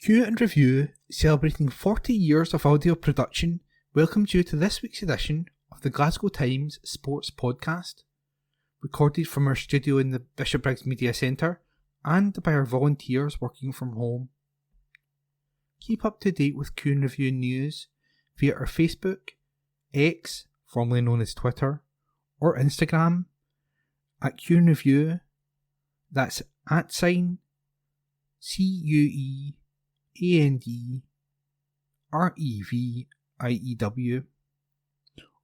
Q and Review, celebrating 40 years of audio production, welcomes you to this week's edition of the Glasgow Times Sports Podcast, recorded from our studio in the Bishopbriggs Media Centre and by our volunteers working from home. Keep up to date with Q and Review news via our Facebook, X, formerly known as Twitter, or Instagram at Q and Review. That's @CUEANDREVIEW,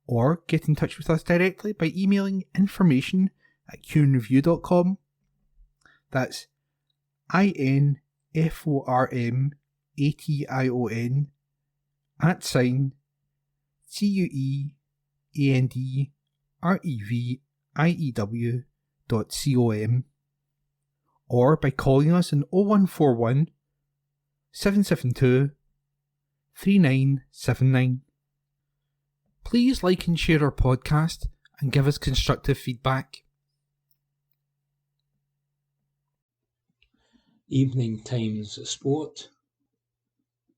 or get in touch with us directly by emailing information@qandreview.com. That's INFORMATION @CUEANDREVIEW.com, or by calling us on 0141 772 3979. Please like and share our podcast and give us constructive feedback. Evening Times Sport,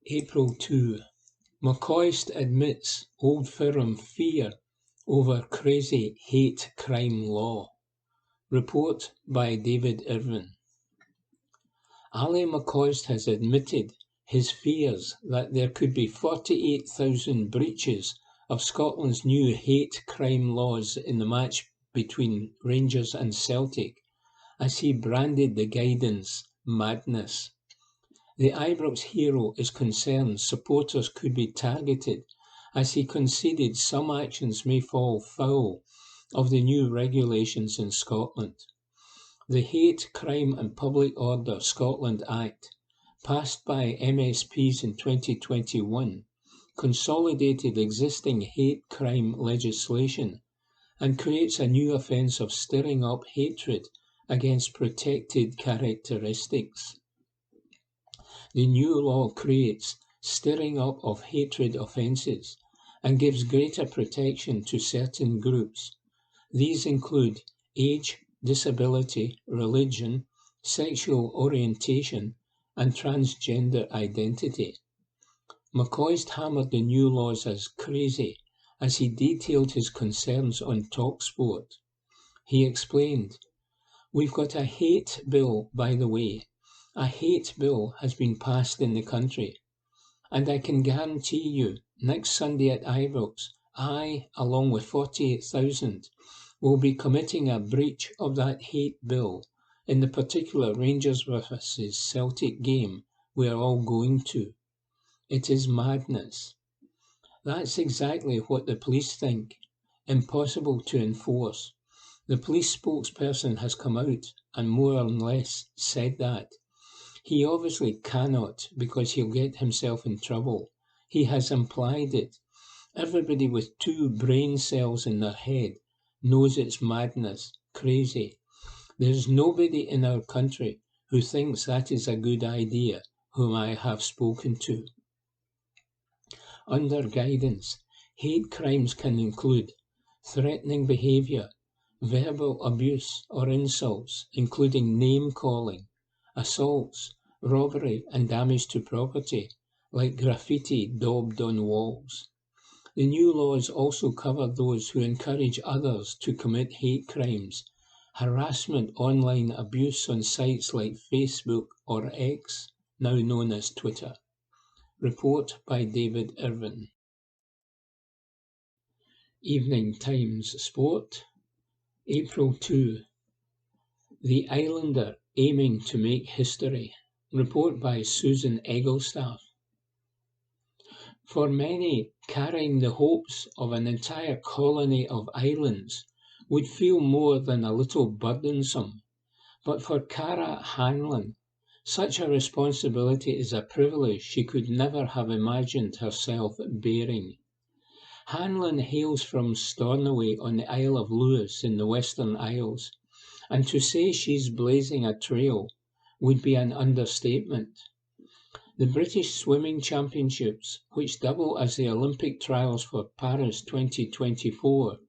April 2. McCoist admits Old Firm fear over crazy hate crime law. Report by David Irvin. Ali McCoist has admitted his fears that there could be 48,000 breaches of Scotland's new hate crime laws in the match between Rangers and Celtic, as he branded the guidance madness. The Ibrox hero is concerned supporters could be targeted, as he conceded some actions may fall foul of the new regulations in Scotland. The Hate, Crime and Public Order Scotland Act, passed by MSPs in 2021, consolidated existing hate crime legislation and creates a new offence of stirring up hatred against protected characteristics. The new law creates stirring up of hatred offences and gives greater protection to certain groups. These include age, disability, religion, sexual orientation, and transgender identity. McCoist hammered the new laws as crazy as he detailed his concerns on TalkSport. He explained, "We've got a hate bill, by the way. A hate bill has been passed in the country. And I can guarantee you, next Sunday at Ibrox, I, along with 48,000, will be committing a breach of that hate bill in the particular Rangers vs Celtic game we are all going to. It is madness." That's exactly what the police think. Impossible to enforce. The police spokesperson has come out and more or less said that. He obviously cannot, because he'll get himself in trouble. He has implied it. Everybody with 2 brain cells in their head knows it's madness, crazy. There's nobody in our country who thinks that is a good idea, whom I have spoken to. Under guidance, hate crimes can include threatening behaviour, verbal abuse or insults, including name-calling, assaults, robbery and damage to property, like graffiti daubed on walls. The new laws also cover those who encourage others to commit hate crimes, harassment, online abuse on sites like Facebook or X, now known as Twitter. Report by David Irvin. Evening Times Sport, April 2. The Islander aiming to make history. Report by Susan Egglestaff. For many, carrying the hopes of an entire colony of islands would feel more than a little burdensome, but for Cara Hanlon, such a responsibility is a privilege she could never have imagined herself bearing. Hanlon hails from Stornoway on the Isle of Lewis in the Western Isles, and to say she's blazing a trail would be an understatement. The British Swimming Championships, which double as the Olympic trials for Paris 2024,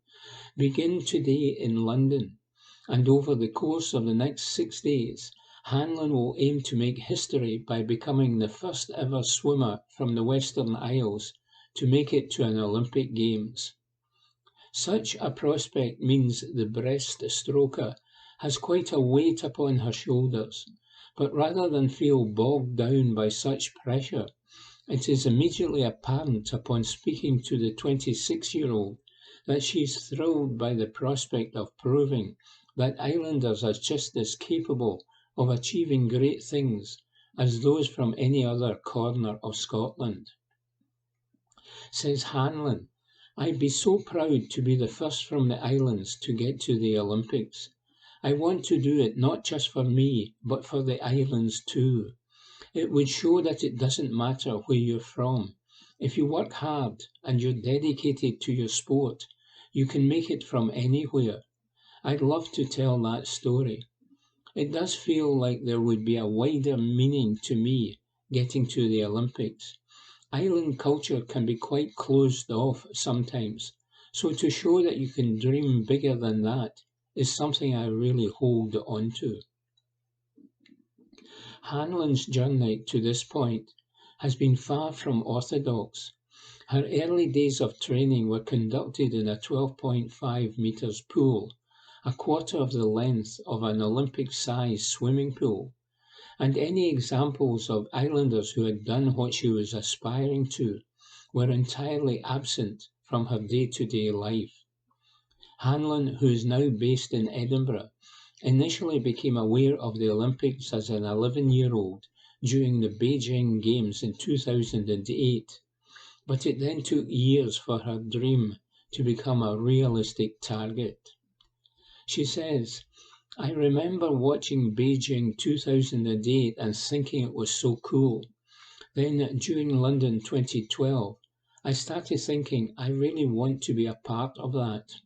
begin today in London, and over the course of the next 6 days Hanlon will aim to make history by becoming the first ever swimmer from the Western Isles to make it to an Olympic Games. Such a prospect means the breaststroker has quite a weight upon her shoulders, but rather than feel bogged down by such pressure, it is immediately apparent upon speaking to the 26-year-old that she is thrilled by the prospect of proving that islanders are just as capable of achieving great things as those from any other corner of Scotland. Says Hanlon, "I'd be so proud to be the first from the islands to get to the Olympics. I want to do it not just for me, but for the islands too. It would show that it doesn't matter where you're from. If you work hard and you're dedicated to your sport, you can make it from anywhere. I'd love to tell that story. It does feel like there would be a wider meaning to me getting to the Olympics. Island culture can be quite closed off sometimes, so to show that you can dream bigger than that is something I really hold on to." Hanlon's journey to this point has been far from orthodox. Her early days of training were conducted in a 12.5 metres pool, a quarter of the length of an Olympic-sized swimming pool, and any examples of islanders who had done what she was aspiring to were entirely absent from her day-to-day life. Hanlon, who is now based in Edinburgh, initially became aware of the Olympics as an 11-year-old during the Beijing Games in 2008, but it then took years for her dream to become a realistic target. She says, "I remember watching Beijing 2008 and thinking it was so cool. Then during London 2012, I started thinking I really want to be a part of that."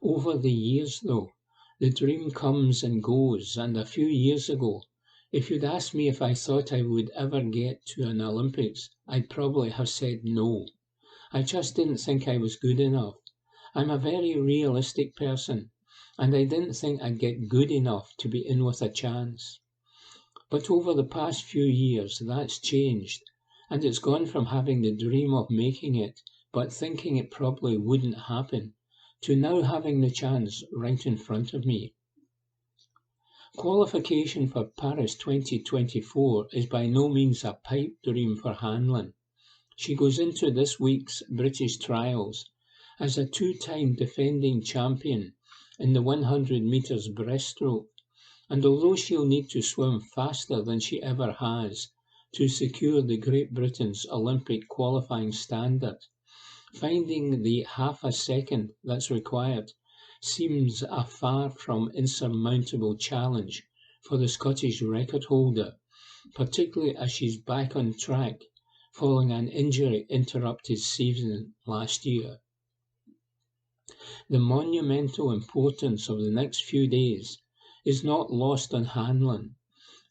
Over the years, though, the dream comes and goes, and a few years ago, if you'd asked me if I thought I would ever get to an Olympics, I'd probably have said no. I just didn't think I was good enough. I'm a very realistic person, and I didn't think I'd get good enough to be in with a chance. But over the past few years, that's changed, and it's gone from having the dream of making it, but thinking it probably wouldn't happen, to now having the chance right in front of me. Qualification for Paris 2024 is by no means a pipe dream for Hanlon. She goes into this week's British trials as a two-time defending champion in the 100 metres breaststroke, and although she'll need to swim faster than she ever has to secure the Great Britain's Olympic qualifying standard, finding the half a second that's required seems a far from insurmountable challenge for the Scottish record holder, particularly as she's back on track following an injury-interrupted season last year. The monumental importance of the next few days is not lost on Hanlon.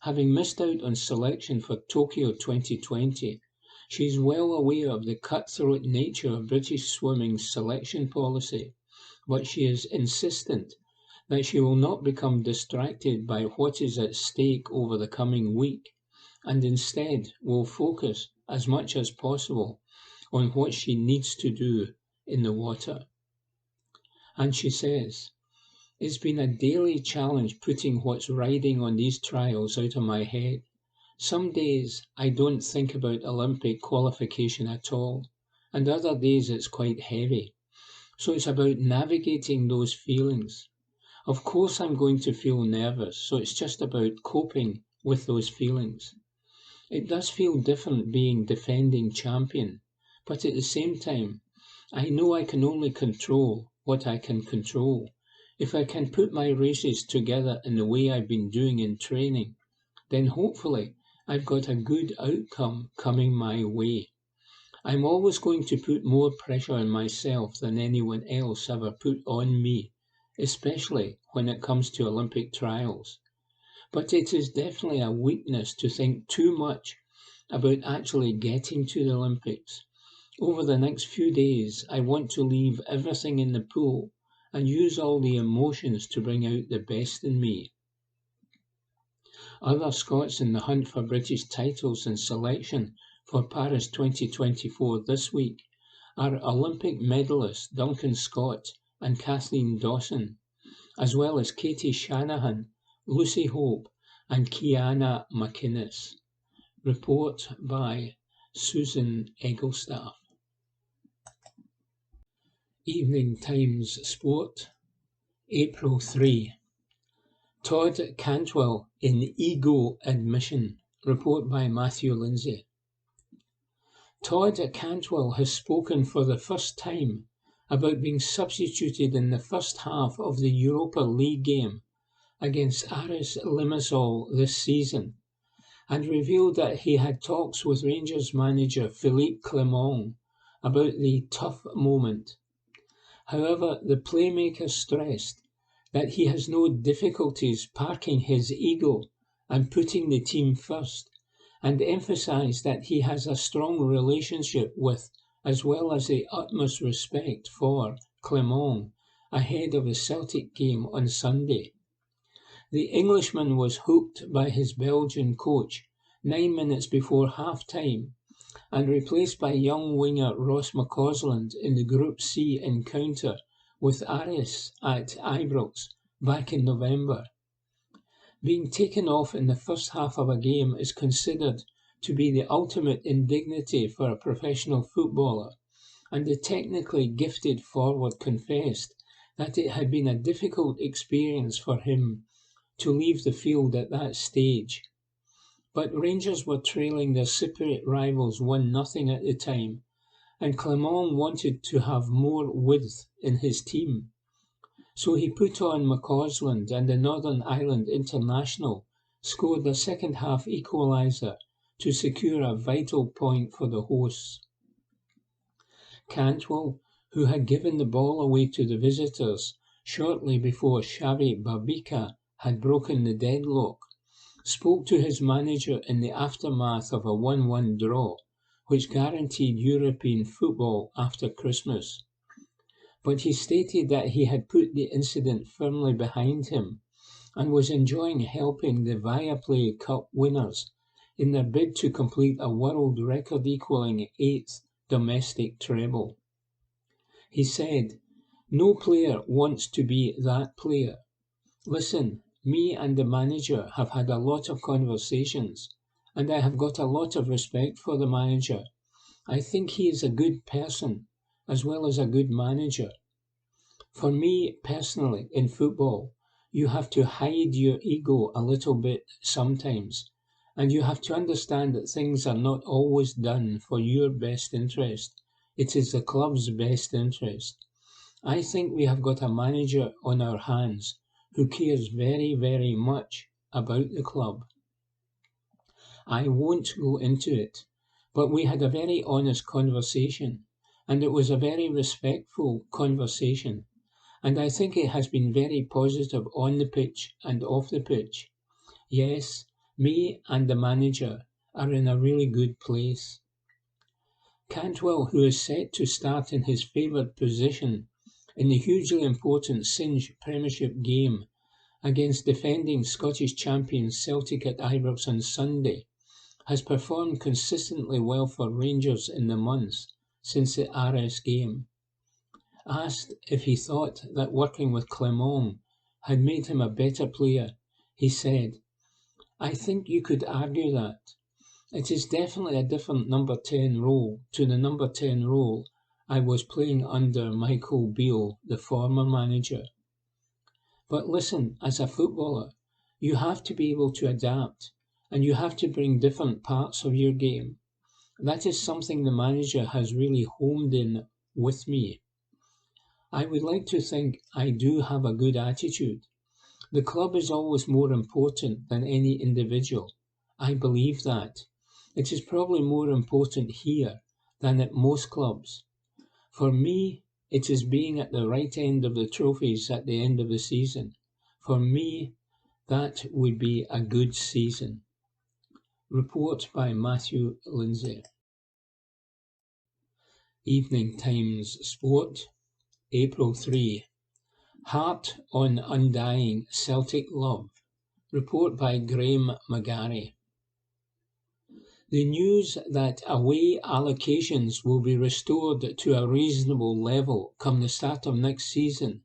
Having missed out on selection for Tokyo 2020, she is well aware of the cutthroat nature of British swimming's selection policy, but she is insistent that she will not become distracted by what is at stake over the coming week, and instead will focus as much as possible on what she needs to do in the water. And she says, "It's been a daily challenge putting what's riding on these trials out of my head. Some days I don't think about Olympic qualification at all, and other days it's quite heavy. So it's about navigating those feelings. Of course I'm going to feel nervous, so it's just about coping with those feelings. It does feel different being defending champion, but at the same time, I know I can only control what I can control. If I can put my races together in the way I've been doing in training, then hopefully I've got a good outcome coming my way. I'm always going to put more pressure on myself than anyone else ever put on me, especially when it comes to Olympic trials. But it is definitely a weakness to think too much about actually getting to the Olympics. Over the next few days, I want to leave everything in the pool and use all the emotions to bring out the best in me." Other Scots in the hunt for British titles and selection for Paris 2024 this week are Olympic medalists Duncan Scott and Kathleen Dawson, as well as Katie Shanahan, Lucy Hope and Kiana McInnes. Report by Susan Egglestaff. Evening Times Sport, April 3. Todd Cantwell in ego admission. Report by Matthew Lindsay. Todd Cantwell has spoken for the first time about being substituted in the first half of the Europa League game against Aris Limassol this season, and revealed that he had talks with Rangers manager Philippe Clement about the tough moment. However, the playmaker stressed that he has no difficulties parking his ego and putting the team first, and emphasised that he has a strong relationship with, as well as the utmost respect for, Clement ahead of the Celtic game on Sunday. The Englishman was hooked by his Belgian coach 9 minutes before half-time and replaced by young winger Ross McCausland in the Group C encounter with Aris at Ibrox back in November. Being taken off in the first half of a game is considered to be the ultimate indignity for a professional footballer, and the technically gifted forward confessed that it had been a difficult experience for him to leave the field at that stage. But Rangers were trailing their Cypriot rivals 1-0 at the time, and Clement wanted to have more width in his team. So he put on McCausland, and the Northern Ireland international scored the second-half equaliser to secure a vital point for the hosts. Cantwell, who had given the ball away to the visitors shortly before Xavi Babika had broken the deadlock, spoke to his manager in the aftermath of a 1-1 draw, which guaranteed European football after Christmas. But he stated that he had put the incident firmly behind him and was enjoying helping the Viaplay Cup winners in their bid to complete a world record-equalling 8th domestic treble. He said, "No player wants to be that player. Listen, me and the manager have had a lot of conversations, and I have got a lot of respect for the manager. I think he is a good person, as well as a good manager. For me, personally, in football, you have to hide your ego a little bit sometimes, and you have to understand that things are not always done for your best interest. It is the club's best interest. I think we have got a manager on our hands who cares very, very much about the club. I won't go into it, but we had a very honest conversation, and it was a very respectful conversation, and I think it has been very positive on the pitch and off the pitch. Yes, me and the manager are in a really good place." Cantwell, who is set to start in his favoured position in the hugely important Singe Premiership game against defending Scottish champions Celtic at Ibrox on Sunday, has performed consistently well for Rangers in the months since the Aris game. Asked if he thought that working with Clement had made him a better player, he said, "I think you could argue that. It is definitely a different number 10 role to the number 10 role I was playing under Michael Beale, the former manager. But listen, as a footballer, you have to be able to adapt, and you have to bring different parts of your game. That is something the manager has really homed in with me. I would like to think I do have a good attitude. The club is always more important than any individual. I believe that. It is probably more important here than at most clubs. For me, it is being at the right end of the trophies at the end of the season. For me, that would be a good season." Report by Matthew Lindsay. Evening Times Sport, April 3. Heart on undying Celtic love. Report by Graham McGarry. The news that away allocations will be restored to a reasonable level come the start of next season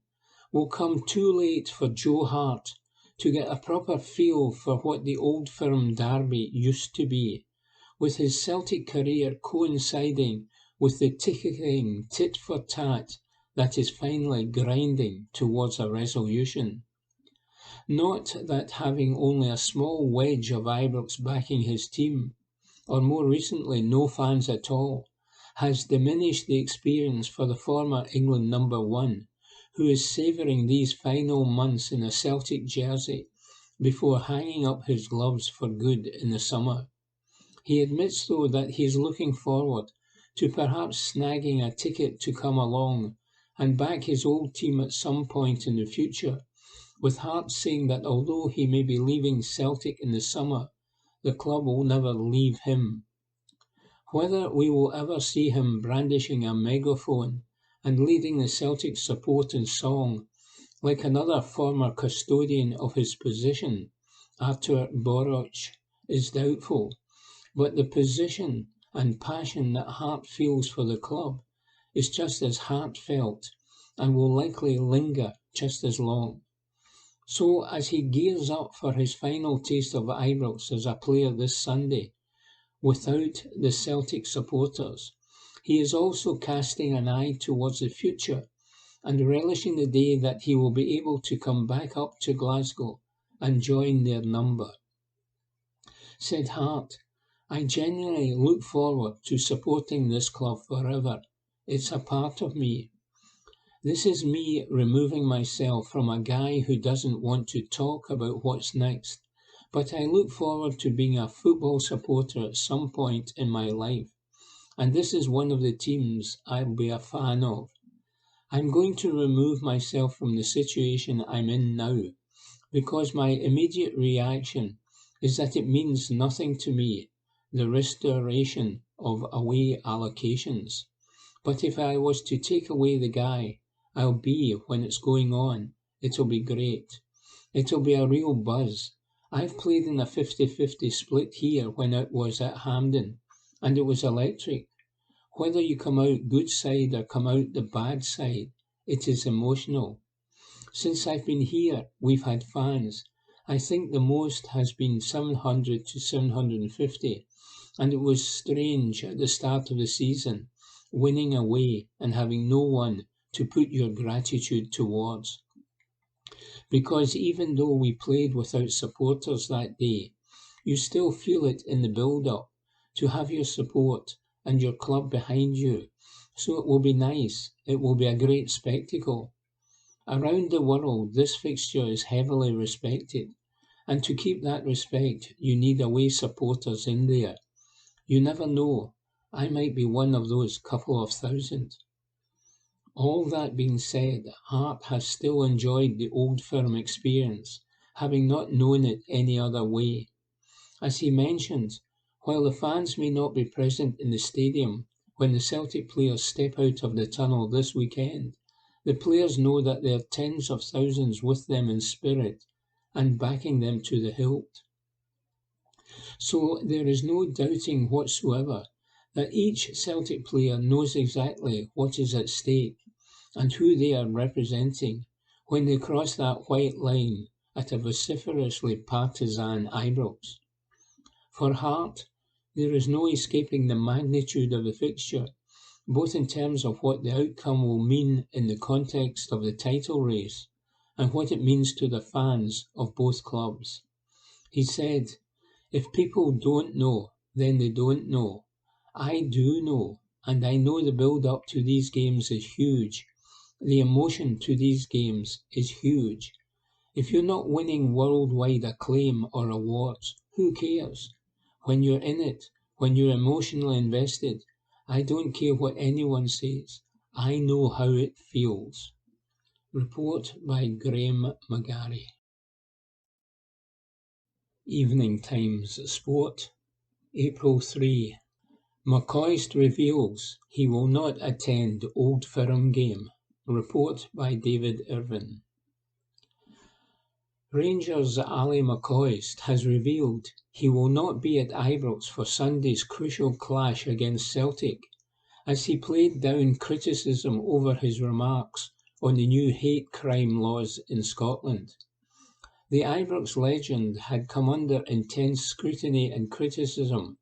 will come too late for Joe Hart to get a proper feel for what the Old Firm derby used to be, with his Celtic career coinciding with the ticking tit-for-tat that is finally grinding towards a resolution. Not that having only a small wedge of Ibrox backing his team, or more recently no fans at all, has diminished the experience for the former England number one, who is savouring these final months in a Celtic jersey before hanging up his gloves for good in the summer. He admits, though, that he is looking forward to perhaps snagging a ticket to come along and back his old team at some point in the future, with Hart saying that although he may be leaving Celtic in the summer, the club will never leave him. Whether we will ever see him brandishing a megaphone and leading the Celtic support in song, like another former custodian of his position, Artur Boruc, is doubtful, but the position and passion that Hart feels for the club is just as heartfelt and will likely linger just as long. So, as he gears up for his final taste of Ibrox as a player this Sunday, without the Celtic supporters, he is also casting an eye towards the future and relishing the day that he will be able to come back up to Glasgow and join their number. Said Hart, "I genuinely look forward to supporting this club forever. It's a part of me. This is me removing myself from a guy who doesn't want to talk about what's next, but I look forward to being a football supporter at some point in my life, and this is one of the teams I'll be a fan of. I'm going to remove myself from the situation I'm in now, because my immediate reaction is that it means nothing to me, the restoration of away allocations. But if I was to take away the guy I'll be when it's going on, it'll be great. It'll be a real buzz. I've played in a 50-50 split here when it was at Hampden, and it was electric. Whether you come out good side or come out the bad side, it is emotional. Since I've been here, we've had fans. I think the most has been 700 to 750, and it was strange at the start of the season, winning away and having no one to put your gratitude towards. Because even though we played without supporters that day, you still feel it in the build-up to have your support and your club behind you. So it will be nice. It will be a great spectacle. Around the world, this fixture is heavily respected, and to keep that respect, you need away supporters in there. You never know. I might be one of those couple of thousand. All that being said, Hart has still enjoyed the Old Firm experience, having not known it any other way. As he mentioned, while the fans may not be present in the stadium when the Celtic players step out of the tunnel this weekend, the players know that there are tens of thousands with them in spirit and backing them to the hilt. So there is no doubting whatsoever that each Celtic player knows exactly what is at stake and who they are representing when they cross that white line at a vociferously partisan Ibrox. For Hart, there is no escaping the magnitude of the fixture, both in terms of what the outcome will mean in the context of the title race and what it means to the fans of both clubs. He said, "If people don't know, then they don't know. I do know, and I know the build-up to these games is huge. The emotion to these games is huge. If you're not winning worldwide acclaim or awards, who cares? When you're in it, when you're emotionally invested, I don't care what anyone says. I know how it feels." Report by Graham McGarry. Evening Times Sport, April 3. McCoist reveals he will not attend Old Firm game. Report by David Irvin. Rangers' Ali McCoist has revealed he will not be at Ibrox for Sunday's crucial clash against Celtic, as he played down criticism over his remarks on the new hate crime laws in Scotland. The Ibrox legend had come under intense scrutiny and criticism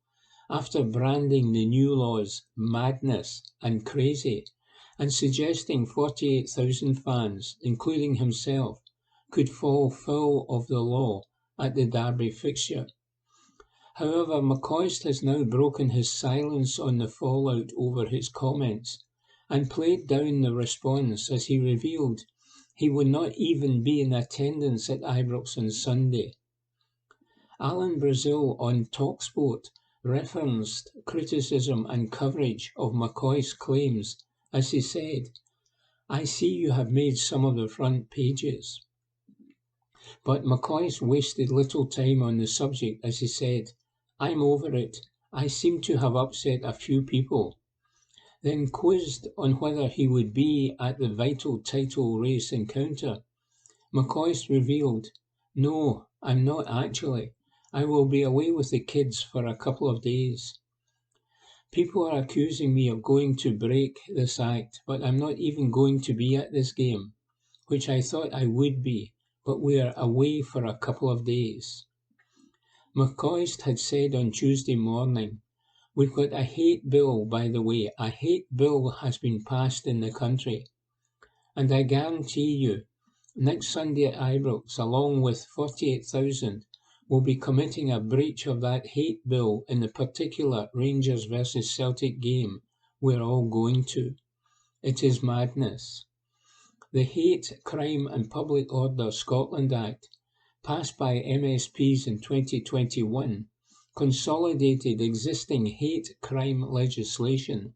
after branding the new laws madness and crazy, and suggesting 48,000 fans, including himself, could fall foul of the law at the derby fixture. However, McCoist has now broken his silence on the fallout over his comments and played down the response as he revealed he would not even be in attendance at Ibrox on Sunday. Alan Brazil on TalkSport referenced criticism and coverage of McCoist's claims as he said, "I see you have made some of the front pages." But McCoist wasted little time on the subject as he said, "I'm over it. I seem to have upset a few people." Then quizzed on whether he would be at the vital title race encounter, McCoist revealed, "No, I'm not actually. I will be away with the kids for a couple of days." People are accusing me of going to break this act, but I'm not even going to be at this game, which I thought I would be, but we are away for a couple of days. McCoist had said on Tuesday morning, "We've got a hate bill, by the way. A hate bill has been passed in the country. And I guarantee you, next Sunday at Ibrox, along with 48,000, will be committing a breach of that hate bill in the particular Rangers versus Celtic game we're all going to. It is madness." The Hate, Crime and Public Order Scotland Act, passed by MSPs in 2021, consolidated existing hate crime legislation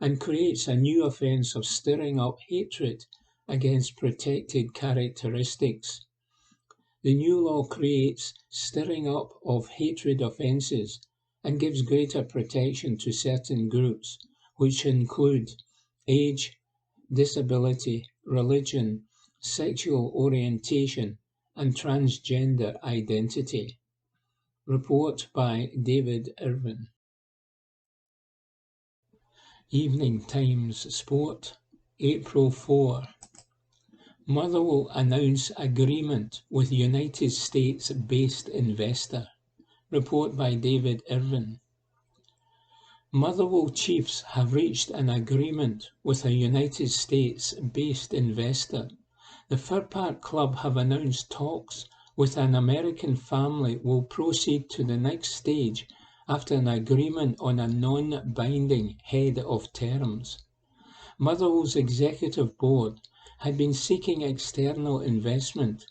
and creates a new offence of stirring up hatred against protected characteristics. The new law creates stirring up of hatred offences and gives greater protection to certain groups, which include age, disability, religion, sexual orientation, and transgender identity. Report by David Irvin. Evening Times Sport, April 4. Motherwell announce agreement with United States-based investor. Report by David Irvin. Motherwell Chiefs have reached an agreement with a United States-based investor. The Fir Park Club have announced talks with an American family will proceed to the next stage after an agreement on a non-binding head of terms. Motherwell's executive board had been seeking external investment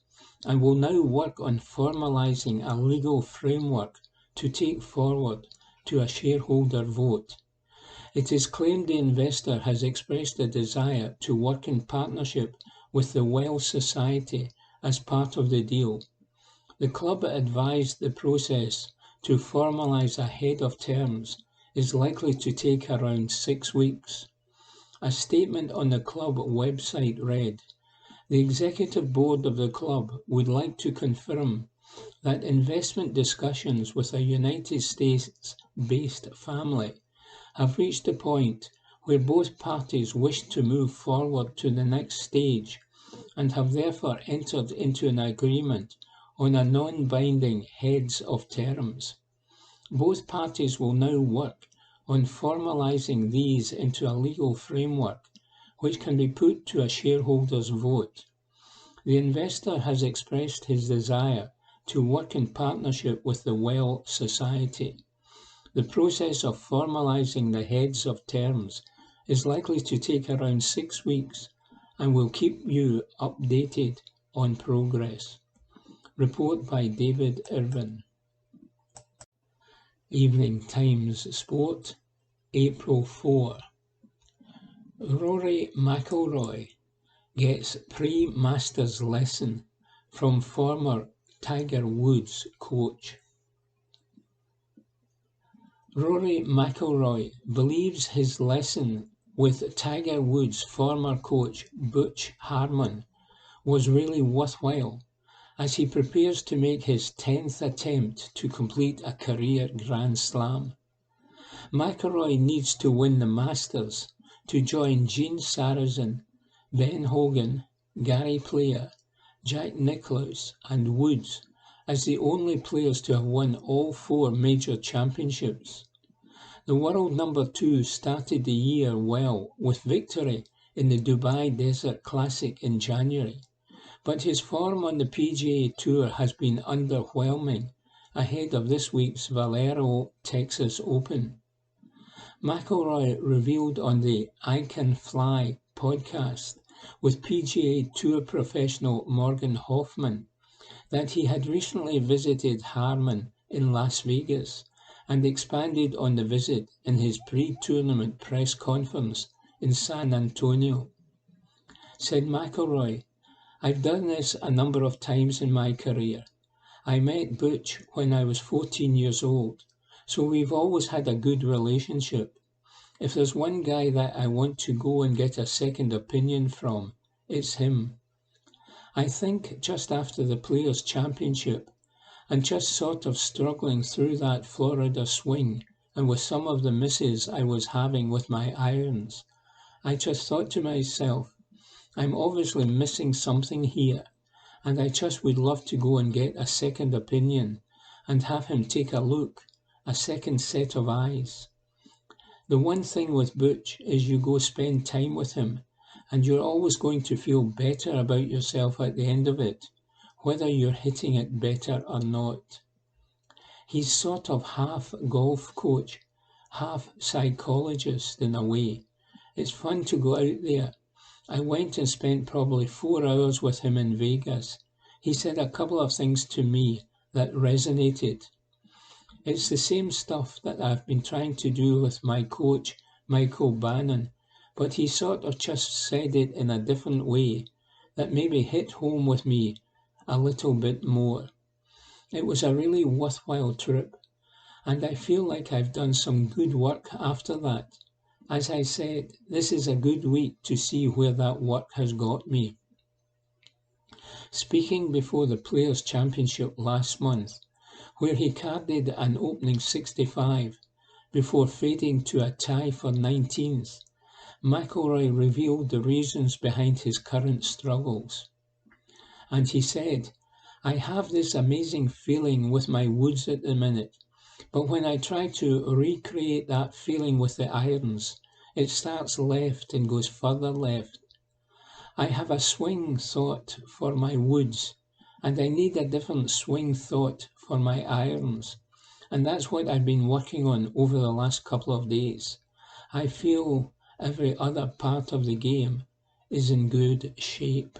and will now work on formalising a legal framework to take forward to a shareholder vote. It is claimed the investor has expressed a desire to work in partnership with the Well Society as part of the deal. The club advised the process to formalise a head of terms is likely to take around 6 weeks. A statement on the club website read, "The executive board of the club would like to confirm that investment discussions with a United States-based family have reached a point where both parties wish to move forward to the next stage and have therefore entered into an agreement on a non-binding heads of terms. Both parties will now work on formalising these into a legal framework which can be put to a shareholders' vote. The investor has expressed his desire to work in partnership with the Well Society. The process of formalising the heads of terms is likely to take around 6 weeks and will keep you updated on progress." Report by David Irvin. Evening Times Sport, April 4. Rory McIlroy gets pre-Masters lesson from former Tiger Woods coach. Rory McIlroy believes his lesson with Tiger Woods' former coach Butch Harmon was really worthwhile, as he prepares to make his 10th attempt to complete a career Grand Slam. McIlroy needs to win the Masters to join Gene Sarazen, Ben Hogan, Gary Player, Jack Nicklaus and Woods as the only players to have won all 4 major championships. The world number 2 started the year well with victory in the Dubai Desert Classic in January, but his form on the PGA Tour has been underwhelming ahead of this week's Valero Texas Open. McIlroy revealed on the I Can Fly podcast with PGA Tour professional Morgan Hoffman that he had recently visited Harmon in Las Vegas and expanded on the visit in his pre-tournament press conference in San Antonio. Said McIlroy, "I've done this a number of times in my career. I met Butch when I was 14 years old, so we've always had a good relationship. If there's one guy that I want to go and get a second opinion from, it's him. I think just after the Players' Championship, and just sort of struggling through that Florida swing and with some of the misses I was having with my irons, I just thought to myself, I'm obviously missing something here, and I just would love to go and get a second opinion and have him take a look, a second set of eyes. The one thing with Butch is you go spend time with him, and you're always going to feel better about yourself at the end of it, whether you're hitting it better or not. He's sort of half golf coach, half psychologist in a way. It's fun to go out there. I went and spent probably 4 hours with him in Vegas. He said a couple of things to me that resonated. It's the same stuff that I've been trying to do with my coach, Michael Bannon, but he sort of just said it in a different way that maybe hit home with me a little bit more. It was a really worthwhile trip, and I feel like I've done some good work after that. As I said, this is a good week to see where that work has got me. Speaking before the Players' Championship last month, where he carded an opening 65 before fading to a tie for 19th, McIlroy revealed the reasons behind his current struggles. And he said, I have this amazing feeling with my woods at the minute, but when I try to recreate that feeling with the irons, it starts left and goes further left. I have a swing thought for my woods, and I need a different swing thought for my irons, and that's what I've been working on over the last couple of days. I feel every other part of the game is in good shape.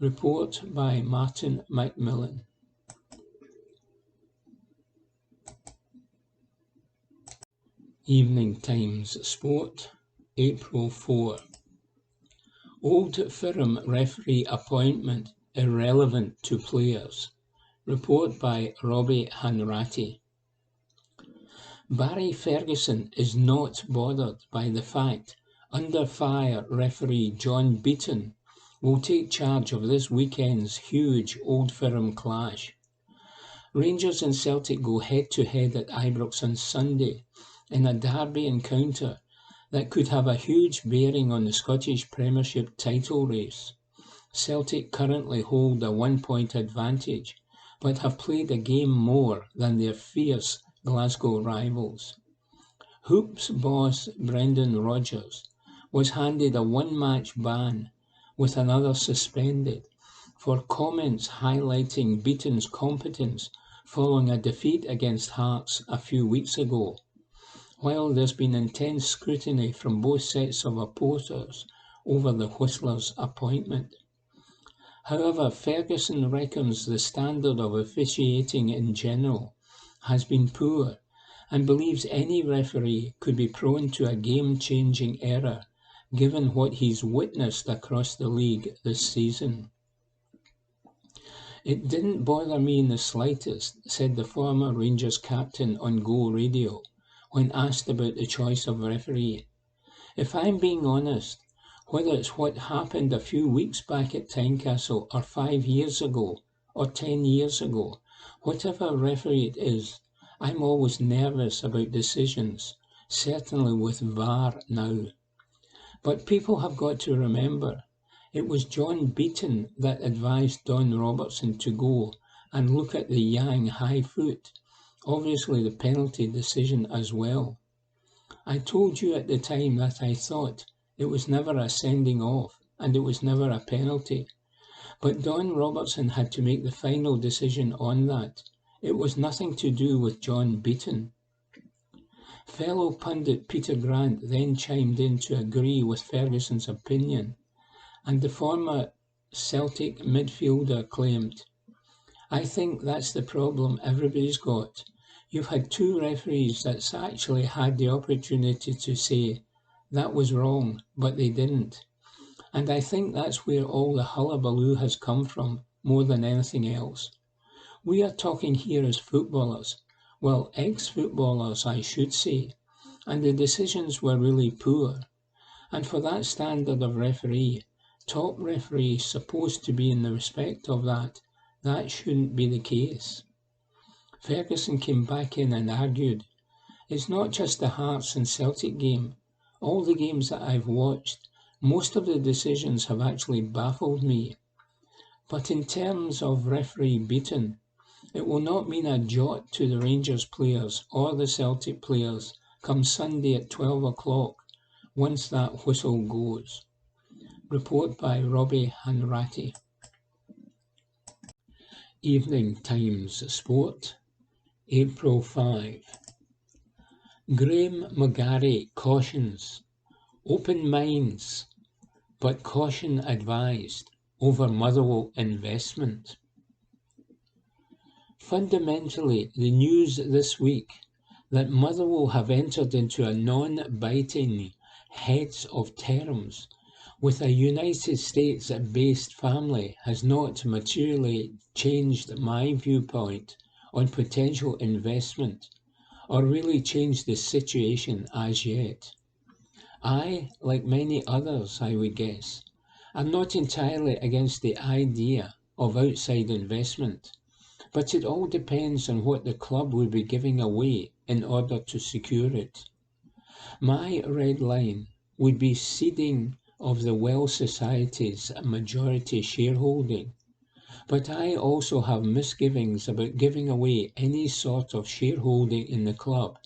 Report by Martin Macmillan. Evening Times Sport, April 4. Old Firm referee appointment irrelevant to players. Report by Robbie Hanratty. Barry Ferguson is not bothered by the fact under fire referee John Beaton will take charge of this weekend's huge Old Firm clash. Rangers and Celtic go head-to-head at Ibrox on Sunday in a derby encounter that could have a huge bearing on the Scottish Premiership title race. Celtic currently hold a 1-point advantage, but have played a game more than their fierce Glasgow rivals. Hoops boss Brendan Rodgers was handed a 1-match ban, with another suspended, for comments highlighting Beaton's competence following a defeat against Hearts a few weeks ago. While there's been intense scrutiny from both sets of opposers over the Whistler's appointment. However, Ferguson reckons the standard of officiating in general has been poor and believes any referee could be prone to a game-changing error given what he's witnessed across the league this season. It didn't bother me in the slightest, said the former Rangers captain on Go Radio when asked about the choice of referee. If I'm being honest, whether it's what happened a few weeks back at Tynecastle or 5 years ago, or 10 years ago, whatever referee it is, I'm always nervous about decisions, certainly with VAR now. But people have got to remember, it was John Beaton that advised Don Robertson to go and look at the Yang high foot, obviously the penalty decision as well. I told you at the time that I thought it was never a sending off and it was never a penalty. But Don Robertson had to make the final decision on that. It was nothing to do with John Beaton. Fellow pundit Peter Grant then chimed in to agree with Ferguson's opinion, and the former Celtic midfielder claimed, "I think that's the problem everybody's got. You've had two referees that's actually had the opportunity to say, that was wrong, but they didn't. And I think that's where all the hullabaloo has come from, more than anything else. We are talking here as footballers, well, ex-footballers I should say, and the decisions were really poor. And for that standard of referee, top referee supposed to be in the respect of that shouldn't be the case." Ferguson came back in and argued, "It's not just the Hearts and Celtic game. All the games that I've watched, most of the decisions have actually baffled me. But in terms of referee Beaton, it will not mean a jot to the Rangers players or the Celtic players come Sunday at 12 o'clock once that whistle goes." Report by Robbie Hanratty. Evening Times Sport, April 5. Graham McGarry cautions, "Open minds, but caution advised over Motherwell investment." Fundamentally, the news this week that Motherwell have entered into a non-biting heads of terms with a United States-based family has not materially changed my viewpoint on potential investment or really changed the situation as yet. I, like many others I would guess, am not entirely against the idea of outside investment, but it all depends on what the club would be giving away in order to secure it. My red line would be ceding of the Well Society's majority shareholding, but I also have misgivings about giving away any sort of shareholding in the club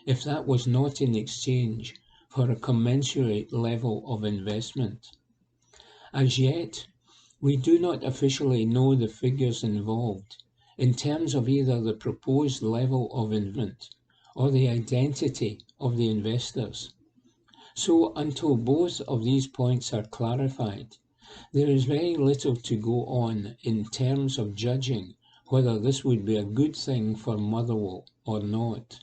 if that was not in exchange for a commensurate level of investment. As yet, we do not officially know the figures involved in terms of either the proposed level of investment or the identity of the investors. So until both of these points are clarified, there is very little to go on in terms of judging whether this would be a good thing for Motherwell or not.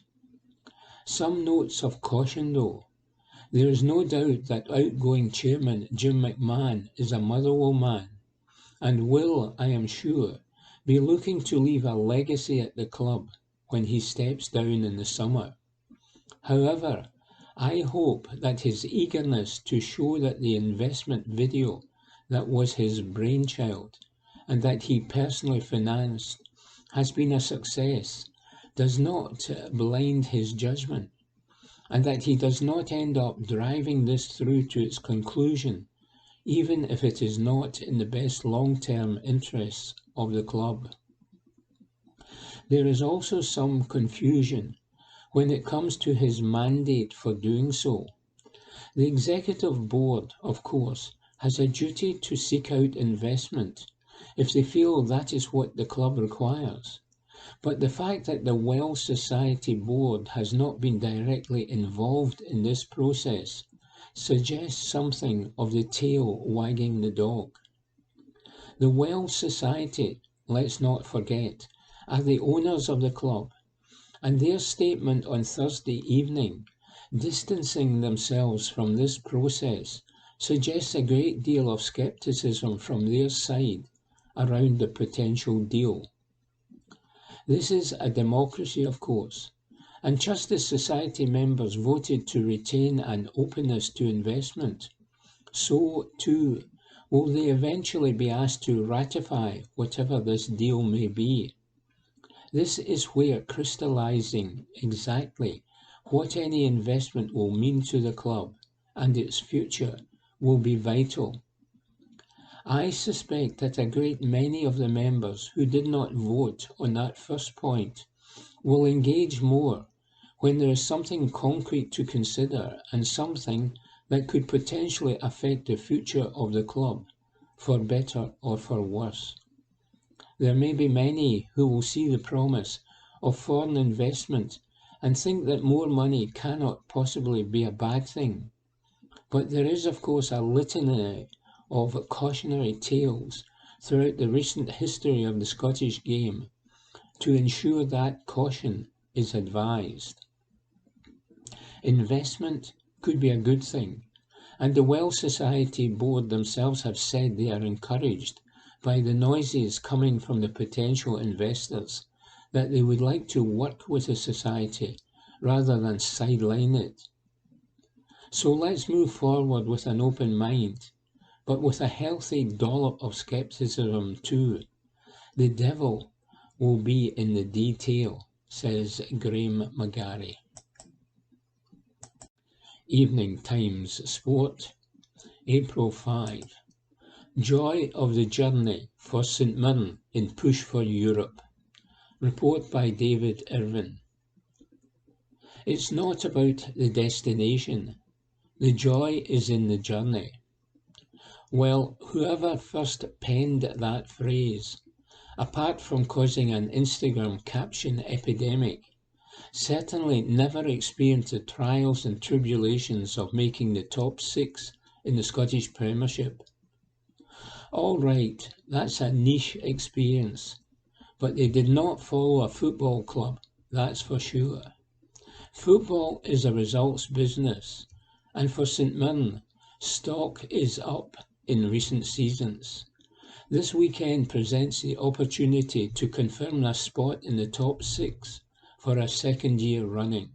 Some notes of caution though. There is no doubt that outgoing chairman Jim McMahon is a Motherwell man and will, I am sure, be looking to leave a legacy at the club when he steps down in the summer. However, I hope that his eagerness to show that the investment video that was his brainchild and that he personally financed has been a success does not blind his judgment, and that he does not end up driving this through to its conclusion, even if it is not in the best long-term interests of the club. There is also some confusion when it comes to his mandate for doing so. The executive board, of course, has a duty to seek out investment if they feel that is what the club requires. But the fact that the Well Society board has not been directly involved in this process suggests something of the tail wagging the dog. The Well Society, let's not forget, are the owners of the club, and their statement on Thursday evening, distancing themselves from this process, suggests a great deal of scepticism from their side around the potential deal. This is a democracy, of course, and just as society members voted to retain an openness to investment, so, too, Will they eventually be asked to ratify whatever this deal may be? This is where crystallising exactly what any investment will mean to the club and its future will be vital. I suspect that a great many of the members who did not vote on that first point will engage more when there is something concrete to consider and something that could potentially affect the future of the club, for better or for worse. There may be many who will see the promise of foreign investment and think that more money cannot possibly be a bad thing. But there is, of course, a litany of cautionary tales throughout the recent history of the Scottish game to ensure that caution is advised. Investment could be a good thing, and the Welsh Society Board themselves have said they are encouraged by the noises coming from the potential investors that they would like to work with the society rather than sideline it. So let's move forward with an open mind, but with a healthy dollop of scepticism too. The devil will be in the detail, says Graham McGarry. Evening Times Sport, April 5. Joy of the journey for St Mirren in push for Europe. Report by David Irvin. It's not about the destination. The joy is in the journey. Well, whoever first penned that phrase, apart from causing an Instagram caption epidemic, certainly never experienced the trials and tribulations of making the top 6 in the Scottish Premiership. All right, that's a niche experience, but they did not follow a football club, that's for sure. Football is a results business, and for St Mirren, stock is up in recent seasons. This weekend presents the opportunity to confirm a spot in the top 6 for a second year running.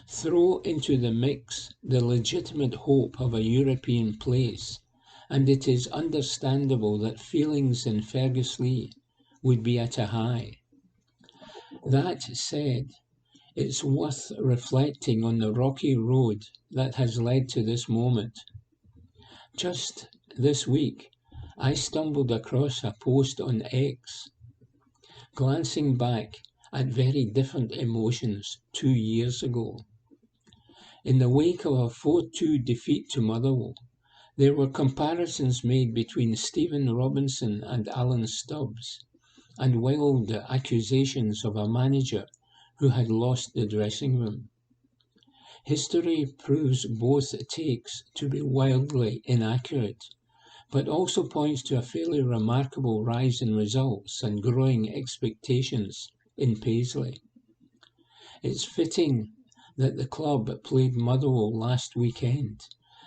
Throw into the mix the legitimate hope of a European place, and it is understandable that feelings in Ferguslie would be at a high. That said, it's worth reflecting on the rocky road that has led to this moment. Just this week, I stumbled across a post on X, glancing back at very different emotions 2 years ago. In the wake of a 4-2 defeat to Motherwell, there were comparisons made between Stephen Robinson and Alan Stubbs, and wild accusations of a manager who had lost the dressing room. History proves both takes to be wildly inaccurate, but also points to a fairly remarkable rise in results and growing expectations in Paisley. It's fitting that the club played Motherwell last weekend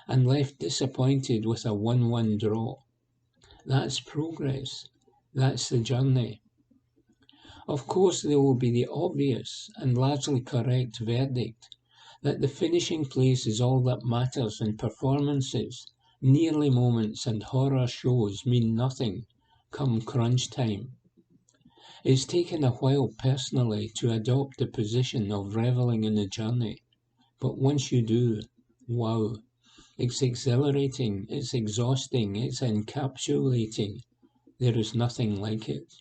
and left disappointed with a 1-1 draw. That's progress. That's the journey. Of course, there will be the obvious and largely correct verdict that the finishing place is all that matters and performances, nearly moments and horror shows mean nothing come crunch time. It's taken a while personally to adopt the position of revelling in the journey, but once you do, wow, it's exhilarating, it's exhausting, it's encapsulating. There is nothing like it.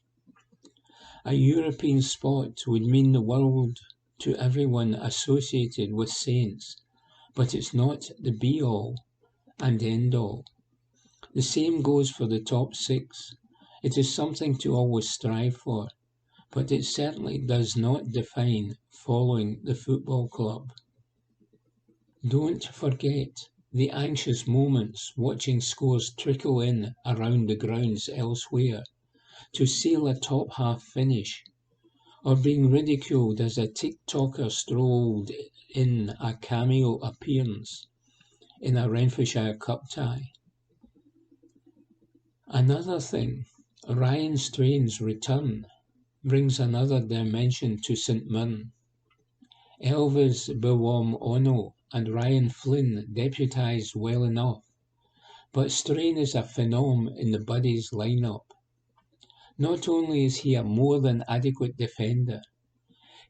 A European spot would mean the world to everyone associated with Saints, but it's not the be-all and end-all. The same goes for the top 6. It is something to always strive for, but it certainly does not define following the football club. Don't forget the anxious moments watching scores trickle in around the grounds elsewhere to seal a top-half finish, or being ridiculed as a TikToker strolled in a cameo appearance in a Renfrewshire Cup tie. Another thing, Ryan Strain's return brings another dimension to St Mirren. Elvis Biwom Ono and Ryan Flynn deputised well enough, but Strain is a phenom in the Buddies lineup. Not only is he a more than adequate defender,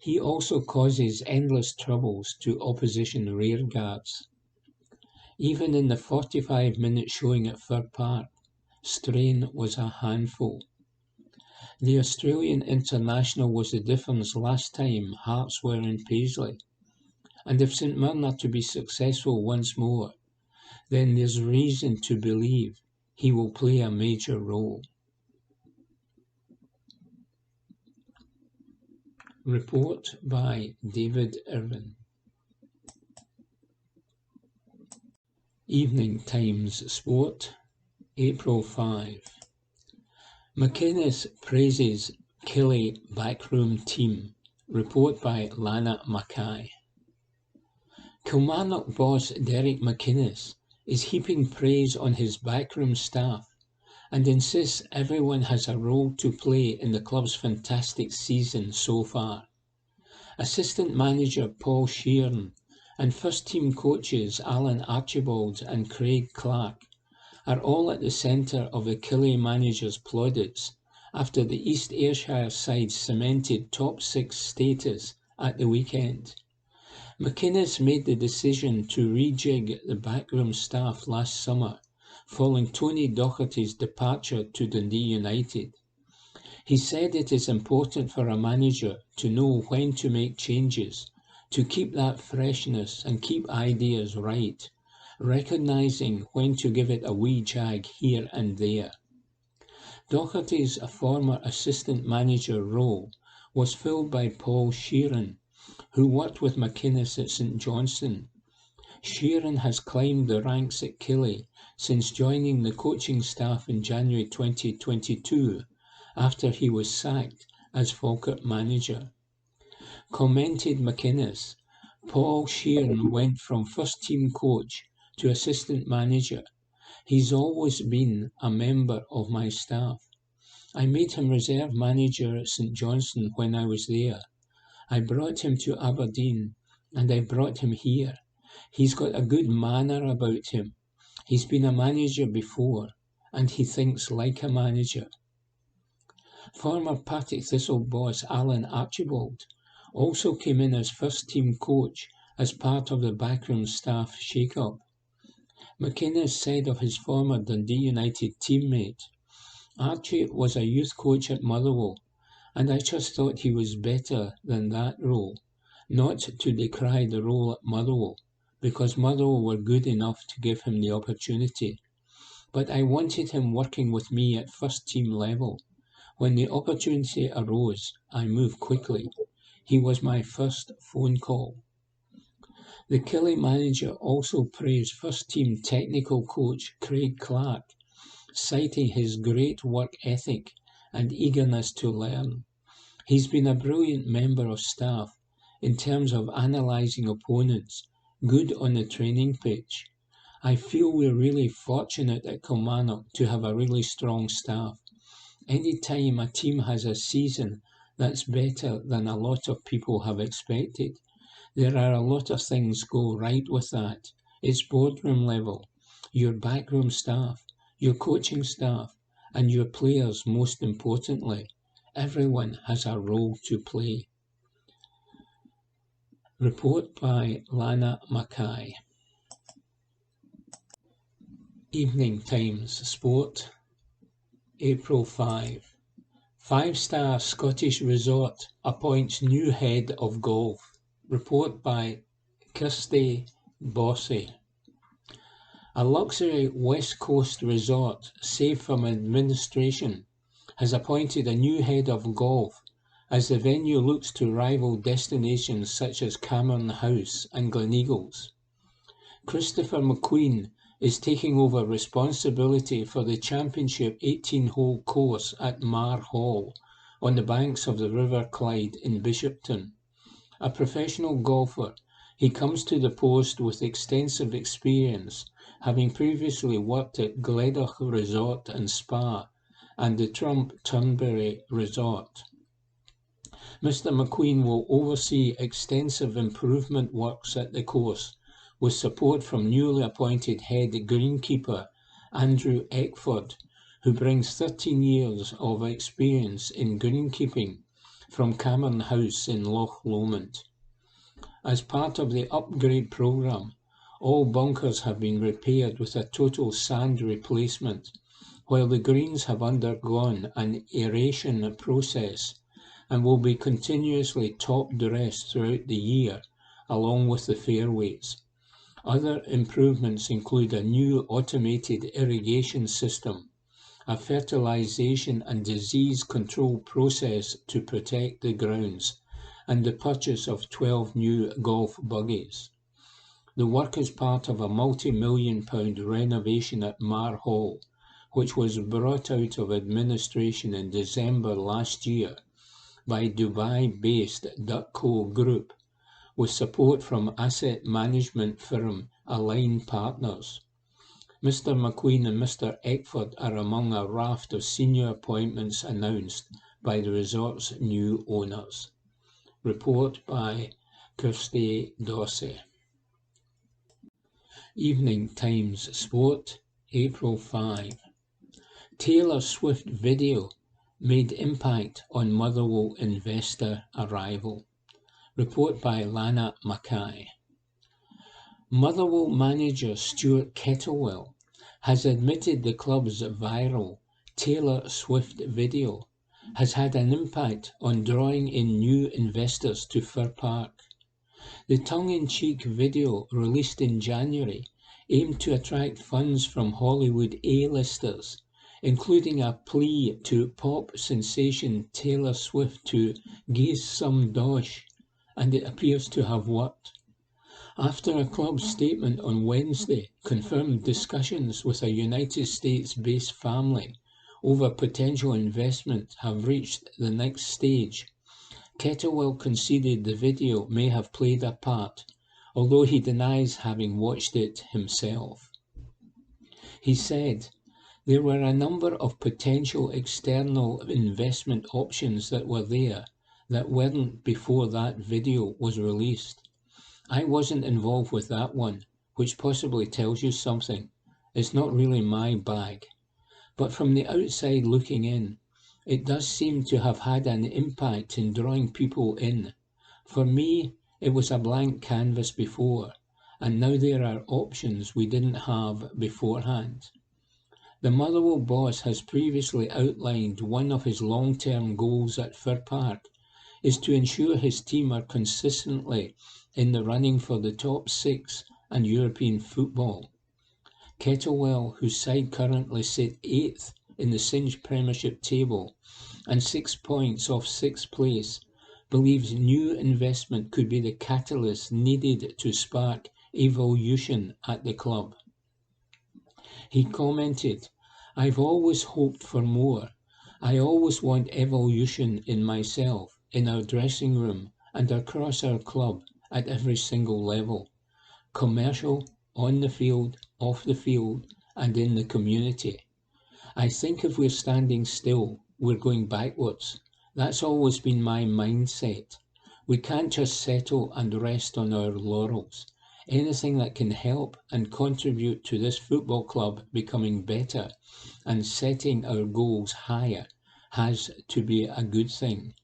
he also causes endless troubles to opposition rearguards. Even in the 45-minute showing at Fir Park, Strain was a handful. The Australian international was the difference last time Hearts were in Paisley, and if St Mirren are to be successful once more, then there's reason to believe he will play a major role. Report by David Irvin. Evening Times Sport, April 5. McInnes praises Killie backroom team. Report by Lana Mackay. Kilmarnock boss Derek McInnes is heaping praise on his backroom staff and insists everyone has a role to play in the club's fantastic season so far. Assistant manager Paul Sheeran and first-team coaches Alan Archibald and Craig Clark are all at the centre of the Killie managers' plaudits after the East Ayrshire side cemented top 6 status at the weekend. McInnes made the decision to rejig the backroom staff last summer following Tony Docherty's departure to Dundee United. He said it is important for a manager to know when to make changes, to keep that freshness and keep ideas right, recognising when to give it a wee jag here and there. Docherty's former assistant manager role was filled by Paul Sheeran, who worked with McInnes at St Johnstone. Sheeran has climbed the ranks at Killie since joining the coaching staff in January 2022 after he was sacked as Falkirk manager. Commented McInnes, Paul Sheeran went from first-team coach to assistant manager. He's always been a member of my staff. I made him reserve manager at St Johnstone when I was there. I brought him to Aberdeen and I brought him here. He's got a good manner about him. He's been a manager before and he thinks like a manager. Former Partick Thistle boss Alan Archibald also came in as first-team coach as part of the backroom staff shake-up. McInnes said of his former Dundee United teammate, Archie was a youth coach at Motherwell, and I just thought he was better than that role, not to decry the role at Motherwell, because Motherwell were good enough to give him the opportunity. But I wanted him working with me at first-team level. When the opportunity arose, I moved quickly. He was my first phone call. The Killie manager also praised first-team technical coach Craig Clark, citing his great work ethic and eagerness to learn. He's been a brilliant member of staff in terms of analysing opponents, good on the training pitch. I feel we're really fortunate at Kilmarnock to have a really strong staff. Any time a team has a season that's better than a lot of people have expected, there are a lot of things go right with that. It's boardroom level, your backroom staff, your coaching staff, and your players most importantly. Everyone has a role to play. Report by Lana Mackay. Evening Times Sport, April 5. Five-star Scottish resort appoints new head of golf. Report by Kirsty Bossy. A luxury West Coast resort, safe from administration, has appointed a new head of golf as the venue looks to rival destinations such as Cameron House and Gleneagles. Christopher McQueen is taking over responsibility for the championship 18-hole course at Mar Hall on the banks of the River Clyde in Bishopton. A professional golfer, he comes to the post with extensive experience, having previously worked at Gledach Resort and Spa and the Trump Turnberry Resort. Mr. McQueen will oversee extensive improvement works at the course, with support from newly appointed head greenkeeper Andrew Eckford, who brings 13 years of experience in greenkeeping from Cameron House in Loch Lomond. As part of the upgrade programme, all bunkers have been repaired with a total sand replacement, while the greens have undergone an aeration process and will be continuously top-dressed throughout the year, along with the fairways. Other improvements include a new automated irrigation system, a fertilisation and disease control process to protect the grounds, and the purchase of 12 new golf buggies. The work is part of a multi-million-pound renovation at Mar Hall, which was brought out of administration in December last year by Dubai-based Duckco Group, with support from asset management firm Align Partners. Mr. McQueen and Mr. Eckford are among a raft of senior appointments announced by the resort's new owners. Report by Kirsty Dorsey. Evening Times Sport, April 5. Taylor Swift video made impact on Motherwell investor arrival. Report by Lana Mackay. Motherwell manager Stuart Kettlewell has admitted the club's viral Taylor Swift video has had an impact on drawing in new investors to Fir Park. The tongue-in-cheek video, released in January, aimed to attract funds from Hollywood A-listers, including a plea to pop sensation Taylor Swift to give some dosh, and it appears to have worked. After a club statement on Wednesday confirmed discussions with a United States-based family over potential investment have reached the next stage, Kettlewell conceded the video may have played a part, although he denies having watched it himself. He said, "There were a number of potential external investment options that were there that weren't before that video was released. I wasn't involved with that one, which possibly tells you something. It's not really my bag. But from the outside looking in, it does seem to have had an impact in drawing people in. For me, it was a blank canvas before, and now there are options we didn't have beforehand." The Motherwell boss has previously outlined one of his long-term goals at Fir Park is to ensure his team are consistently in the running for the top six and European football. Kettlewell, whose side currently sit 8th in the Singe Premiership table and 6 points off 6th place, believes new investment could be the catalyst needed to spark evolution at the club. He commented, "I've always hoped for more. I always want evolution in myself, in our dressing room and across our club at every single level. Commercial, on the field, off the field, and in the community. I think if we're standing still, we're going backwards. That's always been my mindset. We can't just settle and rest on our laurels. Anything that can help and contribute to this football club becoming better and setting our goals higher has to be a good thing."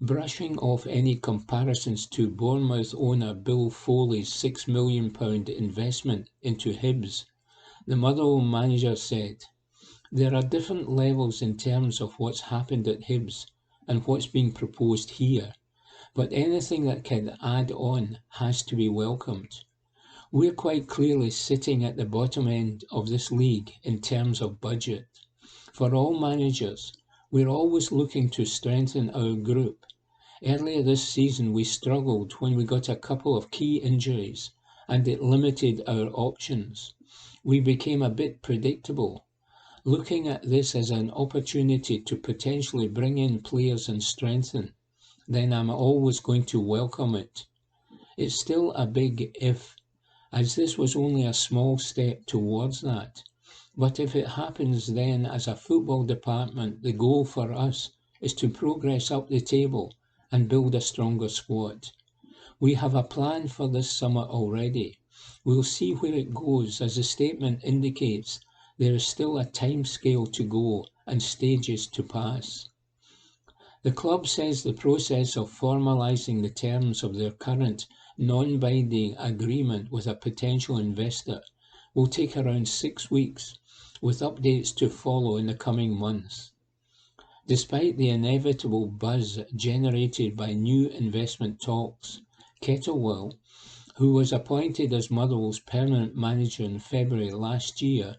Brushing off any comparisons to Bournemouth owner Bill Foley's £6 million investment into Hibs, the Motherwell manager said, "There are different levels in terms of what's happened at Hibs and what's being proposed here, but anything that can add on has to be welcomed. We're quite clearly sitting at the bottom end of this league in terms of budget. For all managers, we're always looking to strengthen our group. Earlier this season we struggled when we got a couple of key injuries and it limited our options. We became a bit predictable. Looking at this as an opportunity to potentially bring in players and strengthen, then I'm always going to welcome it. It's still a big if, as this was only a small step towards that. But if it happens, then as a football department, the goal for us is to progress up the table and build a stronger squad. We have a plan for this summer already, We'll see where it goes, as the statement indicates there is still a timescale to go and stages to pass. The club says the process of formalising the terms of their current non-binding agreement with a potential investor will take around 6 weeks, with updates to follow in the coming months. Despite the inevitable buzz generated by new investment talks, Kettlewell, who was appointed as Motherwell's permanent manager in February last year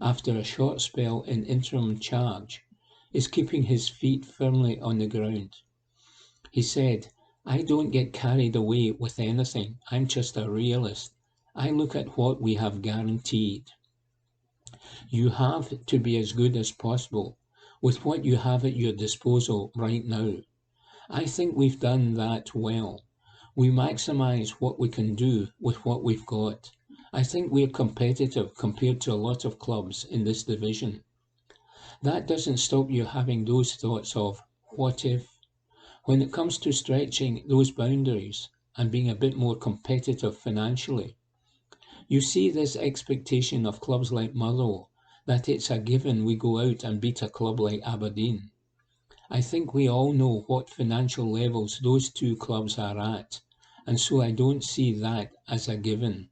after a short spell in interim charge, is keeping his feet firmly on the ground. He said, "I don't get carried away with anything. I'm just a realist. I look at what we have guaranteed. You have to be as good as possible with what you have at your disposal right now. I think we've done that well. We maximise what we can do with what we've got. I think we're competitive compared to a lot of clubs in this division." That doesn't stop you having those thoughts of, what if? When it comes to stretching those boundaries and being a bit more competitive financially, you see this expectation of clubs like Motherwell that it's a given we go out and beat a club like Aberdeen. I think we all know what financial levels those two clubs are at, and so I don't see that as a given.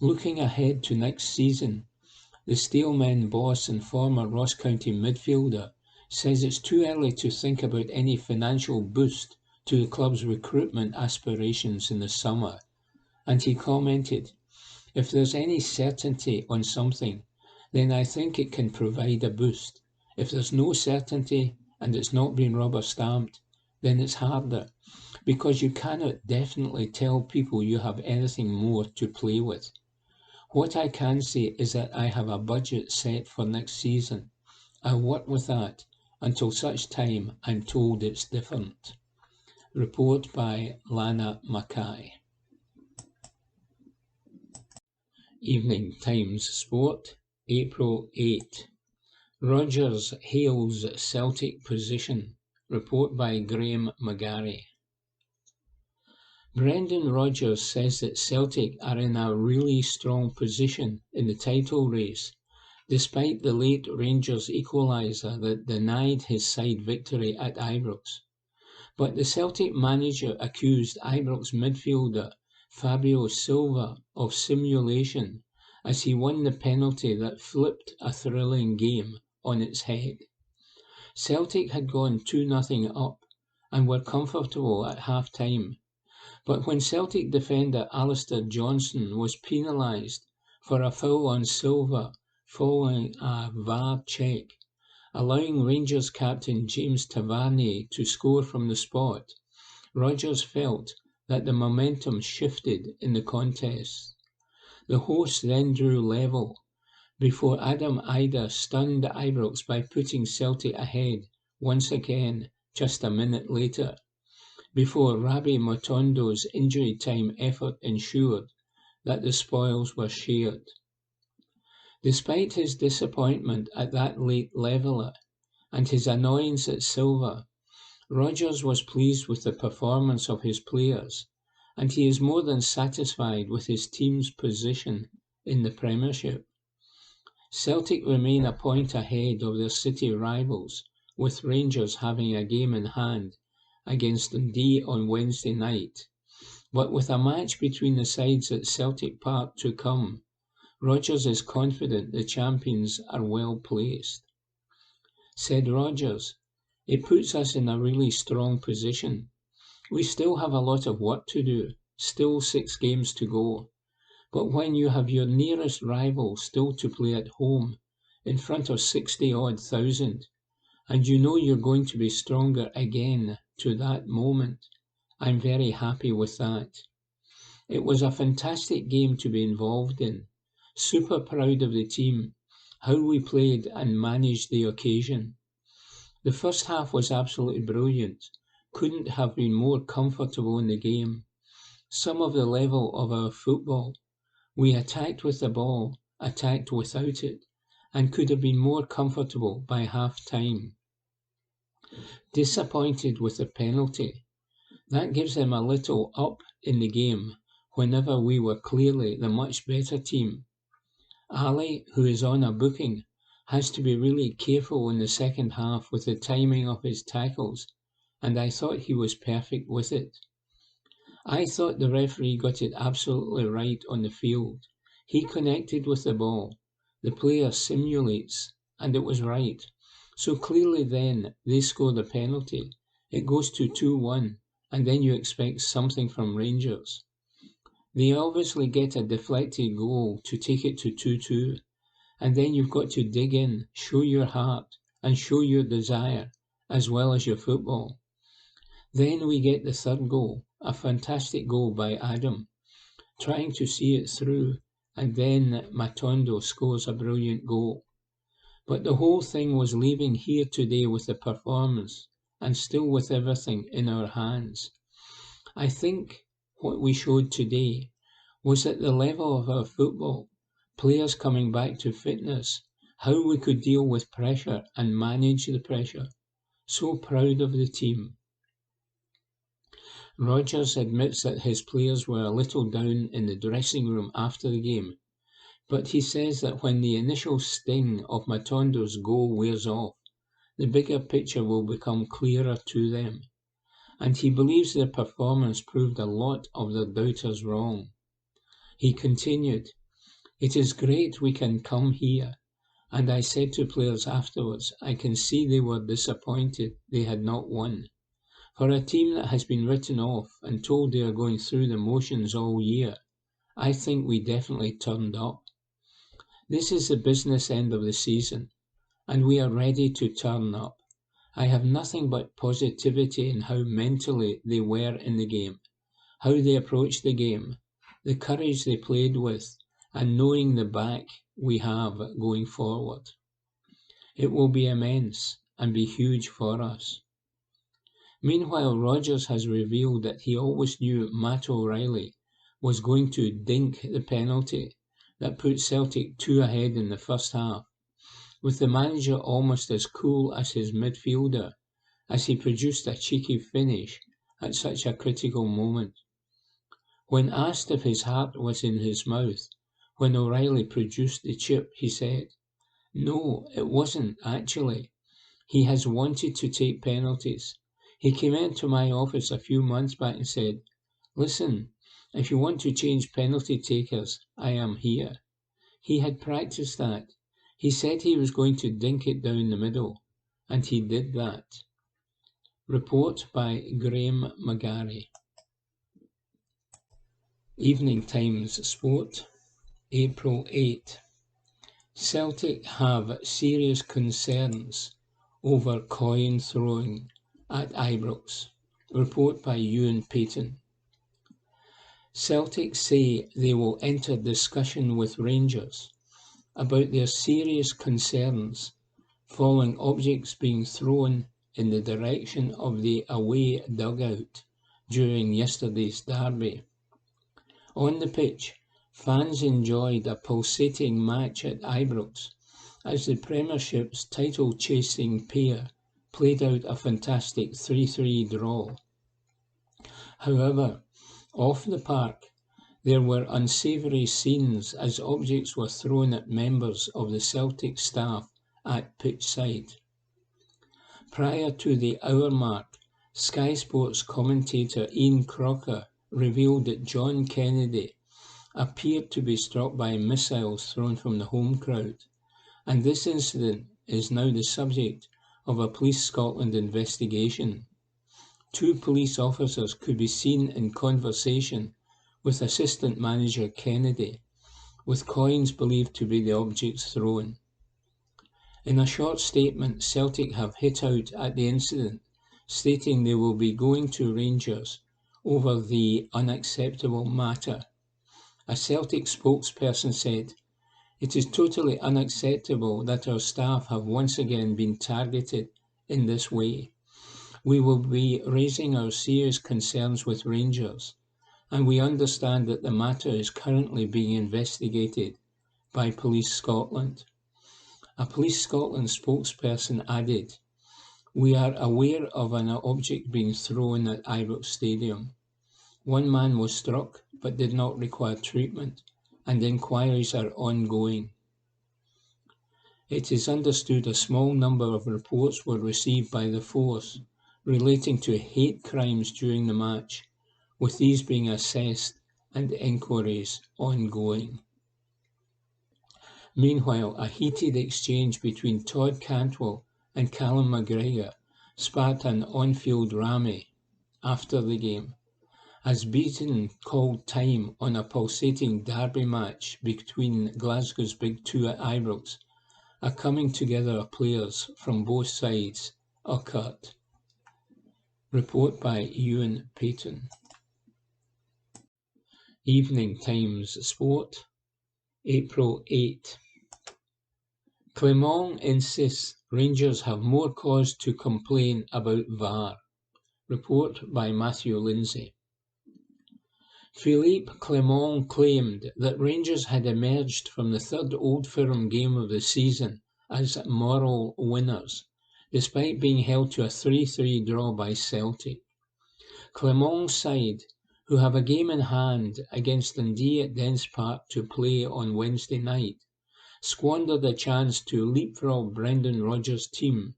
Looking ahead to next season, the Steelmen boss and former Ross County midfielder says it's too early to think about any financial boost to the club's recruitment aspirations in the summer, and he commented, "If there's any certainty on something, then I think it can provide a boost. If there's no certainty and it's not been rubber stamped, then it's harder, because you cannot definitely tell people you have anything more to play with. What I can say is that I have a budget set for next season. I'll work with that until such time I'm told it's different." Report by Lana Mackay. Evening Times Sport, April 8. Rodgers hails Celtic position. Report by Graham McGarry. Brendan Rodgers says that Celtic are in a really strong position in the title race, despite the late Rangers equaliser that denied his side victory at Ibrox. But the Celtic manager accused Ibrox midfielder Fabio Silva of simulation as he won the penalty that flipped a thrilling game on its head. Celtic had gone 2-0 up and were comfortable at half-time. But when Celtic defender Alistair Johnston was penalised for a foul on Silva following a VAR check, allowing Rangers captain James Tavernier to score from the spot, Rodgers felt that the momentum shifted in the contest. The hosts then drew level, before Adam Idah stunned Ibrox by putting Celtic ahead once again just a minute later, before Rabbi Motondo's injury time effort ensured that the spoils were shared. Despite his disappointment at that late leveller and his annoyance at Silva, Rodgers was pleased with the performance of his players, and he is more than satisfied with his team's position in the Premiership. Celtic remain a point ahead of their city rivals, with Rangers having a game in hand against Dundee on Wednesday night. But with a match between the sides at Celtic Park to come, Rodgers is confident the champions are well placed. Said Rodgers, "It puts us in a really strong position. We still have a lot of work to do, still 6 games to go. But when you have your nearest rival still to play at home, in front of 60-odd thousand, and you know you're going to be stronger again to that moment, I'm very happy with that. It was a fantastic game to be involved in. Super proud of the team, how we played and managed the occasion. The first half was absolutely brilliant. Couldn't have been more comfortable in the game. Some of the level of our football. We attacked with the ball, attacked without it, and could have been more comfortable by half-time. Disappointed with the penalty. That gives them a little up in the game, whenever we were clearly the much better team. Ali, who is on a booking, has to be really careful in the second half with the timing of his tackles, and I thought he was perfect with it. I thought the referee got it absolutely right on the field. He connected with the ball. The player simulates, and it was right. So clearly then they score the penalty. It goes to 2-1, and then you expect something from Rangers. They obviously get a deflected goal to take it to 2-2, and then you've got to dig in, show your heart, and show your desire, as well as your football. Then we get the third goal, a fantastic goal by Adam, trying to see it through, and then Matondo scores a brilliant goal. But the whole thing was leaving here today with the performance, and still with everything in our hands. I think what we showed today was at the level of our football, players coming back to fitness, how we could deal with pressure and manage the pressure. So proud of the team. Rodgers admits that his players were a little down in the dressing room after the game, but he says that when the initial sting of Matondo's goal wears off, the bigger picture will become clearer to them, and he believes their performance proved a lot of their doubters wrong. He continued, "It is great we can come here, and I said to players afterwards, I can see they were disappointed they had not won. For a team that has been written off and told they are going through the motions all year, I think we definitely turned up. This is the business end of the season, and we are ready to turn up. I have nothing but positivity in how mentally they were in the game, how they approached the game, the courage they played with, and knowing the back we have going forward. It will be immense and be huge for us." Meanwhile, Rodgers has revealed that he always knew Matt O'Reilly was going to dink the penalty that put Celtic 2 ahead in the first half, with the manager almost as cool as his midfielder as he produced a cheeky finish at such a critical moment. When asked if his heart was in his mouth when O'Reilly produced the chip, he said, "No, it wasn't, actually. He has wanted to take penalties. He came into my office a few months back and said, 'Listen, if you want to change penalty takers, I am here.' He had practiced that. He said he was going to dink it down the middle, and he did that." Report by Graham McGarry. Evening Times Sport, April 8. Celtic have serious concerns over coin throwing at Ibrox. Report by Ewan Payton. Celtic say they will enter discussion with Rangers about their serious concerns following objects being thrown in the direction of the away dugout during yesterday's derby. On the pitch, fans enjoyed a pulsating match at Ibrox as the Premiership's title-chasing pair played out a fantastic 3-3 draw. However, off the park, there were unsavoury scenes as objects were thrown at members of the Celtic staff at pitchside. Prior to the hour mark, Sky Sports commentator Ian Crocker revealed that John Kennedy appeared to be struck by missiles thrown from the home crowd, and this incident is now the subject of a Police Scotland investigation. 2 police officers could be seen in conversation with Assistant Manager Kennedy, with coins believed to be the objects thrown. In a short statement, Celtic have hit out at the incident, stating they will be going to Rangers over the unacceptable matter. A Celtic spokesperson said, "It is totally unacceptable that our staff have once again been targeted in this way. We will be raising our serious concerns with Rangers, and we understand that the matter is currently being investigated by Police Scotland." A Police Scotland spokesperson added, "We are aware of an object being thrown at Ibrox Stadium. One man was struck but did not require treatment, and inquiries are ongoing. It is understood a small number of reports were received by the force relating to hate crimes during the match, with these being assessed and inquiries ongoing. Meanwhile, a heated exchange between Todd Cantwell and Callum McGregor sparked an on-field rammy after the game, as Beaton called time on a pulsating derby match between Glasgow's big two at Ibrox. A coming together of players from both sides occurred. Report by Ewan Payton. Evening Times Sport, April 8. Clement insists Rangers have more cause to complain about VAR. Report by Matthew Lindsay. Philippe Clement claimed that Rangers had emerged from the third Old Firm game of the season as moral winners, despite being held to a 3-3 draw by Celtic. Clement's side, who have a game in hand against Dundee at Dens Park to play on Wednesday night, squandered a chance to leapfrog Brendan Rodgers' team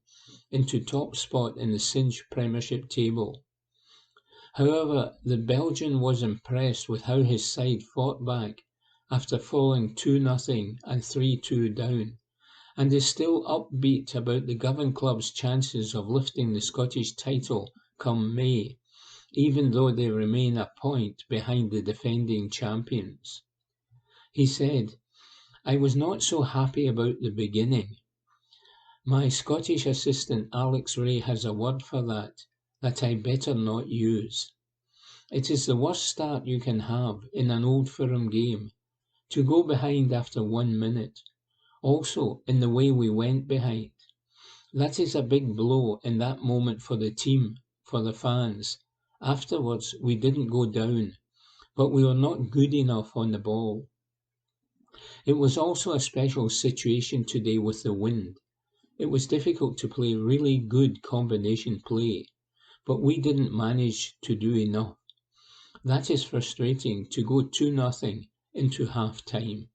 into top spot in the Cinch Premiership table. However, the Belgian was impressed with how his side fought back after falling 2-0 and 3-2 down, and is still upbeat about the Govan club's chances of lifting the Scottish title come May, even though they remain a point behind the defending champions. He said, "I was not so happy about the beginning. My Scottish assistant Alex Ray has a word for that I better not use. It is the worst start you can have in an Old Firm game, to go behind after 1 minute, also in the way we went behind. That is a big blow in that moment for the team, for the fans. Afterwards, we didn't go down, but we were not good enough on the ball. It was also a special situation today with the wind. It was difficult to play really good combination play, but we didn't manage to do enough. That is frustrating to go 2-0 into half-time.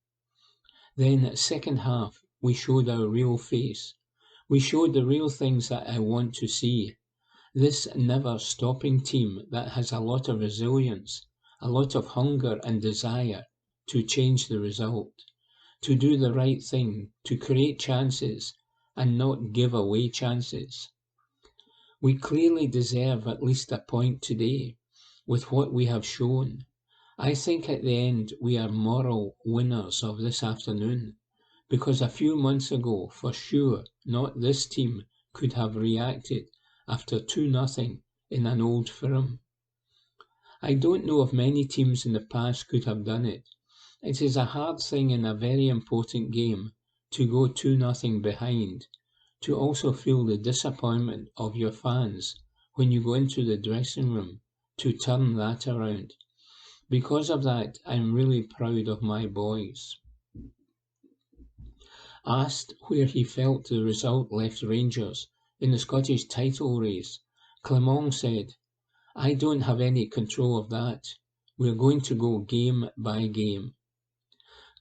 Then, second half, we showed our real face. We showed the real things that I want to see. This never-stopping team that has a lot of resilience, a lot of hunger and desire to change the result, to do the right thing, to create chances and not give away chances. We clearly deserve at least a point today, with what we have shown. I think at the end we are moral winners of this afternoon, because a few months ago, for sure, not this team could have reacted after 2-0 in an Old Firm. I don't know if many teams in the past could have done it. It is a hard thing in a very important game to go 2-0 behind, to also feel the disappointment of your fans when you go into the dressing room to turn that around. Because of that, I'm really proud of my boys." Asked where he felt the result left Rangers in the Scottish title race, Clement said, "I don't have any control of that. We're going to go game by game."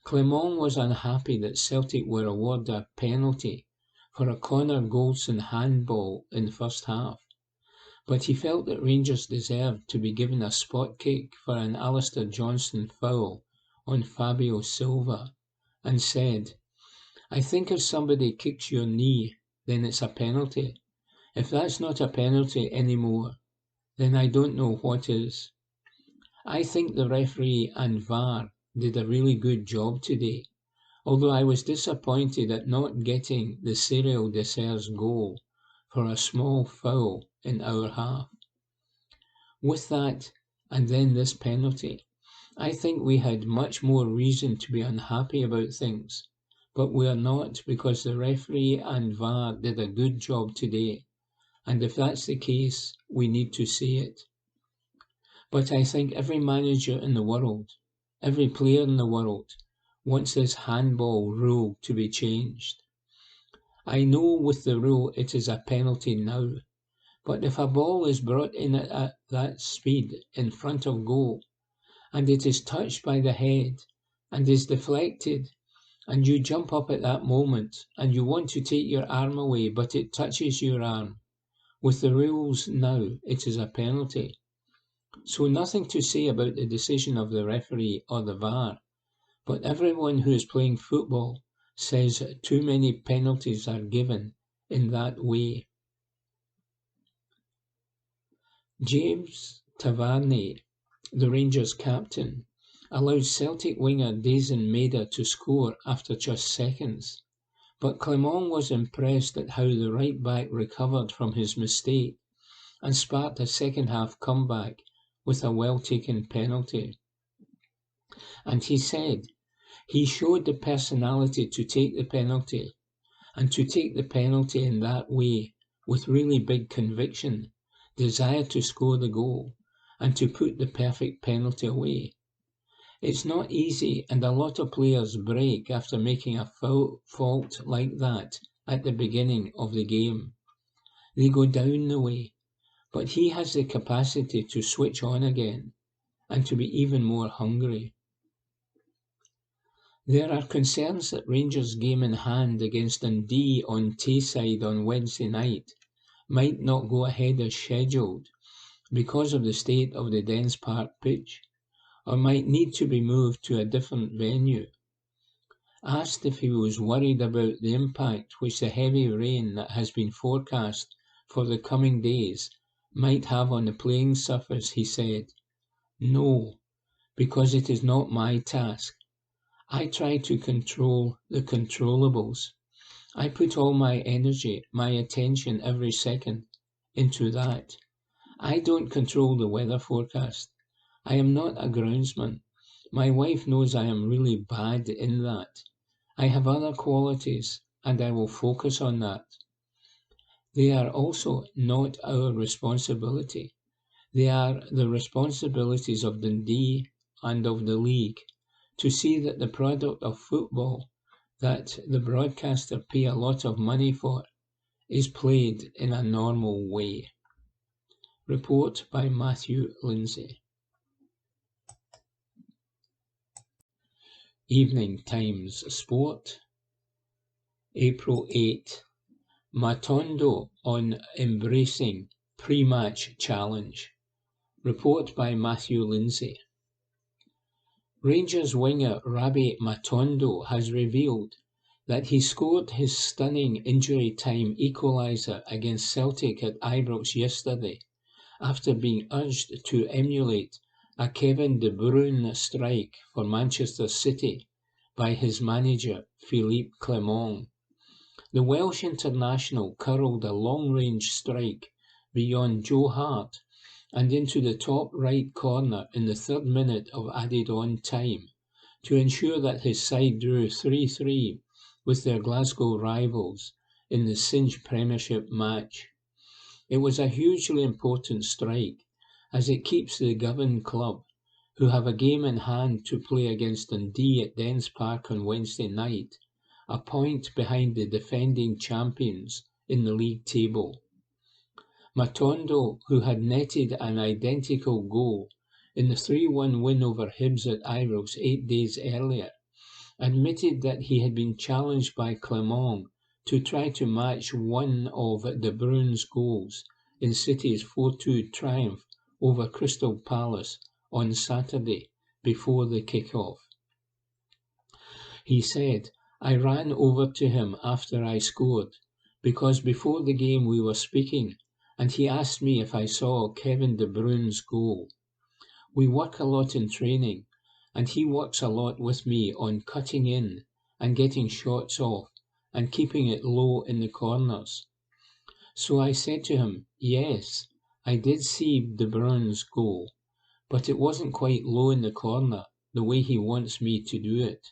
Clement was unhappy that Celtic were awarded a penalty for a Connor Goldson handball in the first half, but he felt that Rangers deserved to be given a spot kick for an Alistair Johnston foul on Fabio Silva, and said, "I think if somebody kicks your knee, then it's a penalty. If that's not a penalty anymore, then I don't know what is." I think the referee and VAR did a really good job today, although I was disappointed at not getting the Cyril Desser's goal for a small foul in our half. With that, and then this penalty, I think we had much more reason to be unhappy about things, but we are not, because the referee and VAR did a good job today, and if that's the case, we need to say it. But I think every manager in the world, every player in the world, wants this handball rule to be changed. I know with the rule it is a penalty now, But if a ball is brought in at that speed in front of goal, and it is touched by the head and is deflected, and you jump up at that moment and you want to take your arm away, but it touches your arm, with the rules now, it is a penalty. So nothing to say about the decision of the referee or the VAR, but everyone who is playing football says too many penalties are given in that way. James Tavernier, the Rangers captain, allowed Celtic winger Daizen Maeda to score after just seconds, but Clement was impressed at how the right-back recovered from his mistake and sparked a second-half comeback with a well-taken penalty. And he said he showed the personality to take the penalty, and to take the penalty in that way with really big conviction, desire to score the goal, and to put the perfect penalty away. It's not easy, and a lot of players break after making a fault like that at the beginning of the game. They go down the way, but he has the capacity to switch on again and to be even more hungry. There are concerns that Rangers' game in hand against Dundee on Tayside on Wednesday night might not go ahead as scheduled because of the state of the Dens Park pitch, or might need to be moved to a different venue. Asked if he was worried about the impact which the heavy rain that has been forecast for the coming days might have on the playing surface, he said, "No, because it is not my task. I try to control the controllables. I put all my energy, my attention every second into that. I don't control the weather forecast. I am not a groundsman. My wife knows I am really bad in that. I have other qualities, and I will focus on that. They are also not our responsibility. They are the responsibilities of Dundee and of the league to see that the product of football that the broadcaster pay a lot of money for is played in a normal way." Report by Matthew Lindsay. Evening Times Sport, April 8. Matondo on embracing pre-match challenge. Report by Matthew Lindsay. Rangers winger Rabbi Matondo has revealed that he scored his stunning injury time equaliser against Celtic at Ibrox yesterday after being urged to emulate a Kevin De Bruyne strike for Manchester City by his manager Philippe Clement. The Welsh international curled a long-range strike beyond Joe Hart and into the top right corner in the 3rd minute of added-on time to ensure that his side drew 3-3 with their Glasgow rivals in the Cinch Premiership match. It was a hugely important strike, as it keeps the Govan club, who have a game in hand to play against Dundee at Dens Park on Wednesday night, a point behind the defending champions in the league table. Matondo, who had netted an identical goal in the 3-1 win over Hibs at Ibrox 8 days earlier, admitted that he had been challenged by Clement to try to match one of De Bruyne's goals in City's 4-2 triumph over Crystal Palace on Saturday before the kick-off. He said, "I ran over to him after I scored, because before the game we were speaking, and he asked me if I saw Kevin De Bruyne's goal. We work a lot in training, and he works a lot with me on cutting in and getting shots off and keeping it low in the corners. So I said to him, yes, I did see De Bruyne's goal, but it wasn't quite low in the corner the way he wants me to do it.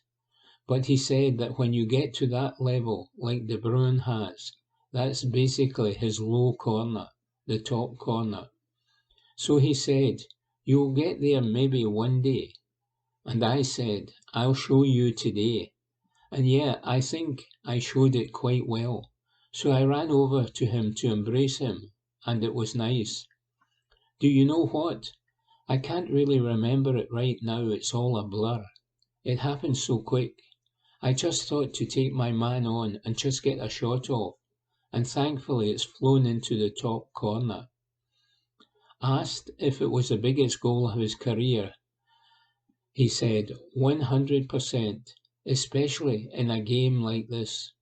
But he said that when you get to that level like De Bruyne has, that's basically his low corner, the top corner. So he said, you'll get there maybe one day. And I said, I'll show you today. And yeah, I think I showed it quite well. So I ran over to him to embrace him, and it was nice. Do you know what? I can't really remember it right now, it's all a blur. It happened so quick. I just thought to take my man on and just get a shot off, and thankfully it's flown into the top corner. Asked if it was the biggest goal of his career, he said 100%, especially in a game like this.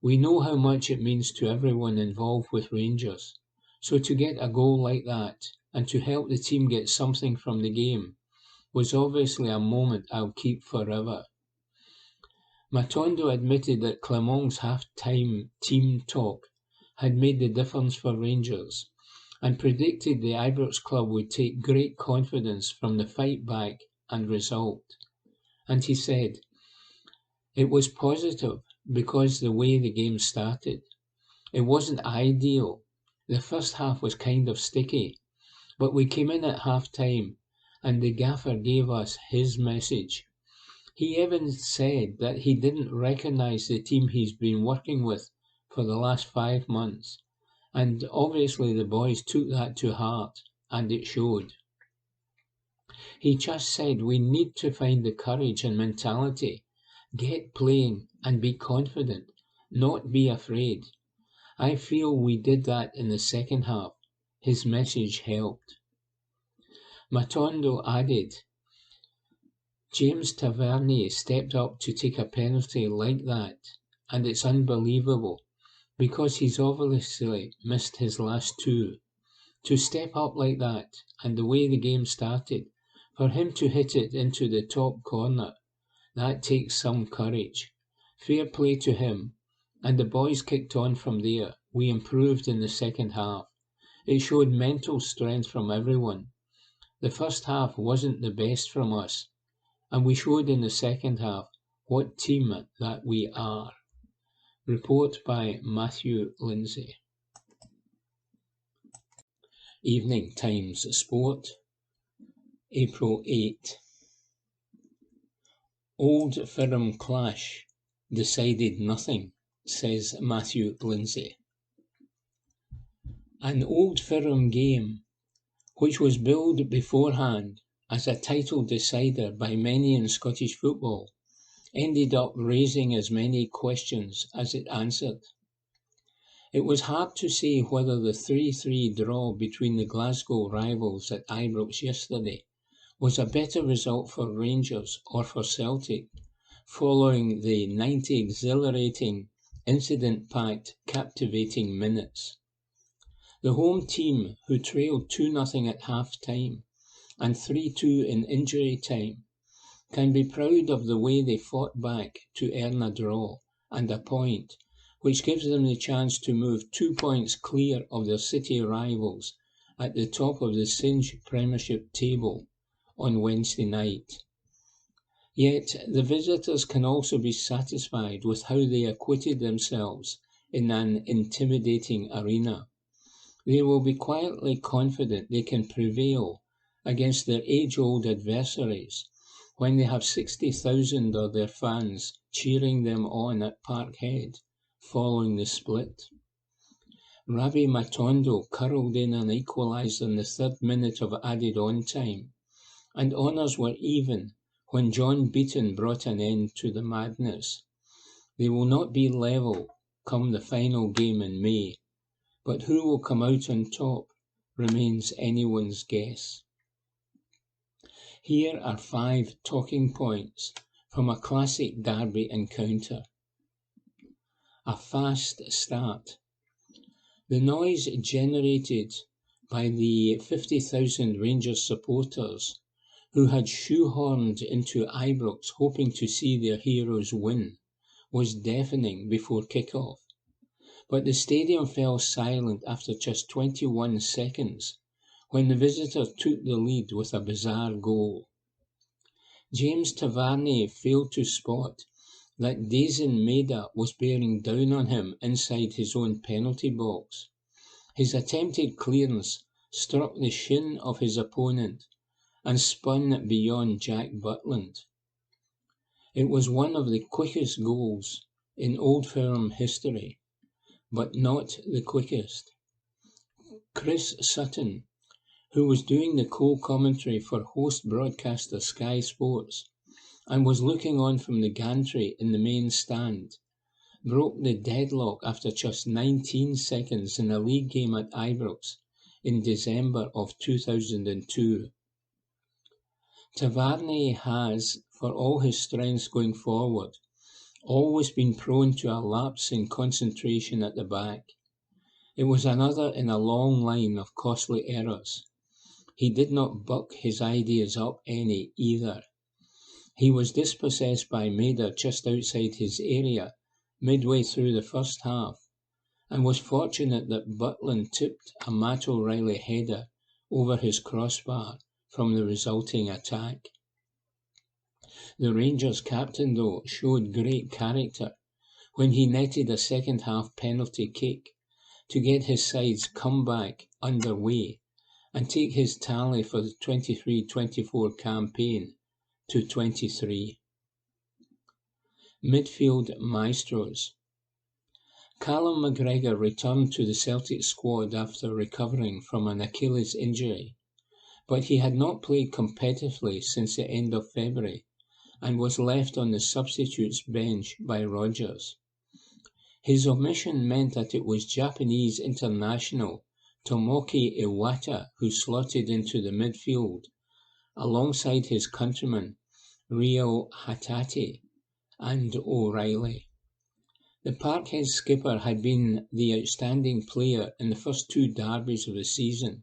We know how much it means to everyone involved with Rangers, so to get a goal like that and to help the team get something from the game was obviously a moment I'll keep forever. Matondo admitted that Clermont's half-time team talk had made the difference for Rangers and predicted the Ibrox club would take great confidence from the fight back and result. And he said, it was positive because the way the game started. It wasn't ideal. The first half was kind of sticky, but we came in at half-time and the gaffer gave us his message. He even said that he didn't recognise the team he's been working with for the last 5 months, and obviously the boys took that to heart, and it showed. He just said we need to find the courage and mentality, get playing and be confident, not be afraid. I feel we did that in the second half. His message helped. Matondo added, James Tavernier stepped up to take a penalty like that, and it's unbelievable, because he's obviously missed his last two. To step up like that, and the way the game started, for him to hit it into the top corner, that takes some courage. Fair play to him, and the boys kicked on from there. We improved in the second half. It showed mental strength from everyone. The first half wasn't the best from us, and we showed in the second half what team that we are. Report by Matthew Lindsay. Evening Times Sport, April 8. Old Firm clash decided nothing, says Matthew Lindsay. An Old Firm game, which was billed beforehand as a title decider by many in Scottish football, ended up raising as many questions as it answered. It was hard to say whether the 3-3 draw between the Glasgow rivals at Ibrox yesterday was a better result for Rangers or for Celtic, following the 90 exhilarating, incident-packed, captivating minutes. The home team, who trailed 2-0 at half-time and 3-2 in injury time, can be proud of the way they fought back to earn a draw and a point, which gives them the chance to move 2 points clear of their city rivals at the top of the Singe Premiership table on Wednesday night. Yet the visitors can also be satisfied with how they acquitted themselves in an intimidating arena. They will be quietly confident they can prevail against their age-old adversaries when they have 60,000 of their fans cheering them on at Parkhead following the split. Rabbi Matondo curled in an equaliser in the 3rd minute of added-on time, and honours were even when John Beaton brought an end to the madness. They will not be level come the final game in May, but who will come out on top remains anyone's guess. Here are 5 talking points from a classic derby encounter. A fast start. The noise generated by the 50,000 Rangers supporters who had shoehorned into Ibrox hoping to see their heroes win was deafening before kick-off. But the stadium fell silent after just 21 seconds when the visitors took the lead with a bizarre goal. James Tavernier failed to spot that Dazen Maida was bearing down on him inside his own penalty box. His attempted clearance struck the shin of his opponent and spun beyond Jack Butland. It was one of the quickest goals in Old Firm history, but not the quickest. Chris Sutton, who was doing the co-commentary for host broadcaster Sky Sports and was looking on from the gantry in the main stand, broke the deadlock after just 19 seconds in a league game at Ibrox in December of 2002. Tavernier has, for all his strengths going forward, always been prone to a lapse in concentration at the back. It was another in a long line of costly errors. He did not buck his ideas up any either. He was dispossessed by Maida just outside his area, midway through the first half, and was fortunate that Butland tipped a Matt O'Reilly header over his crossbar from the resulting attack. The Rangers captain, though, showed great character when he netted a second-half penalty kick to get his side's comeback underway and take his tally for the 23-24 campaign to 23. Midfield maestros. Callum McGregor returned to the Celtic squad after recovering from an Achilles injury, but he had not played competitively since the end of February and was left on the substitutes bench by Rodgers. His omission meant that it was Japanese international Tomoki Iwata who slotted into the midfield, alongside his countrymen Ryo Hatate and O'Reilly. The Parkhead skipper had been the outstanding player in the first two derbies of the season.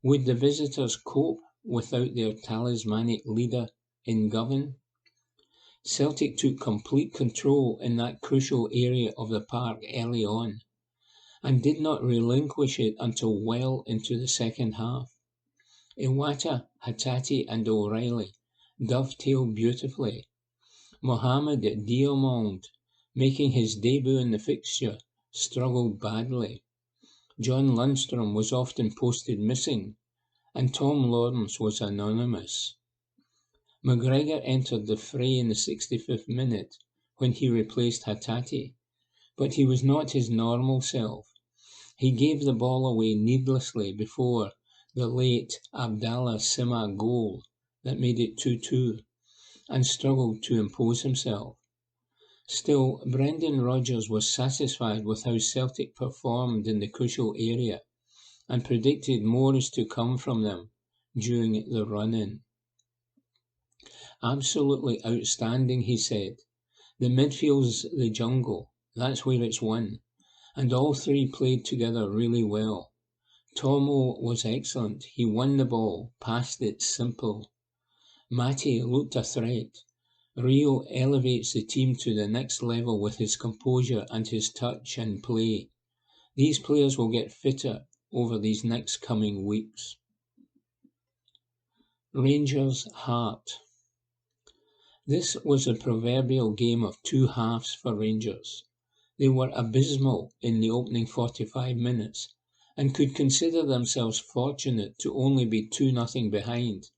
Would the visitors cope without their talismanic leader in Govan? Celtic took complete control in that crucial area of the park early on, and did not relinquish it until well into the second half. Iwata, Hatate and O'Reilly dovetailed beautifully. Mohamed Diomande, making his debut in the fixture, struggled badly. John Lundstrom was often posted missing, and Tom Lawrence was anonymous. McGregor entered the fray in the 65th minute when he replaced Hatate, but he was not his normal self. He gave the ball away needlessly before the late Abdallah Sima goal that made it 2-2, and struggled to impose himself. Still, Brendan Rodgers was satisfied with how Celtic performed in the crucial area and predicted more is to come from them during the run-in. Absolutely outstanding, he said. The midfield's the jungle, that's where it's won, and all three played together really well. Tomo was excellent, he won the ball, passed it simple. Matty looked a threat. Rio elevates the team to the next level with his composure and his touch and play. These players will get fitter over these next coming weeks. Rangers' heart. This was a proverbial game of two halves for Rangers. They were abysmal in the opening 45 minutes and could consider themselves fortunate to only be 2-0 behind.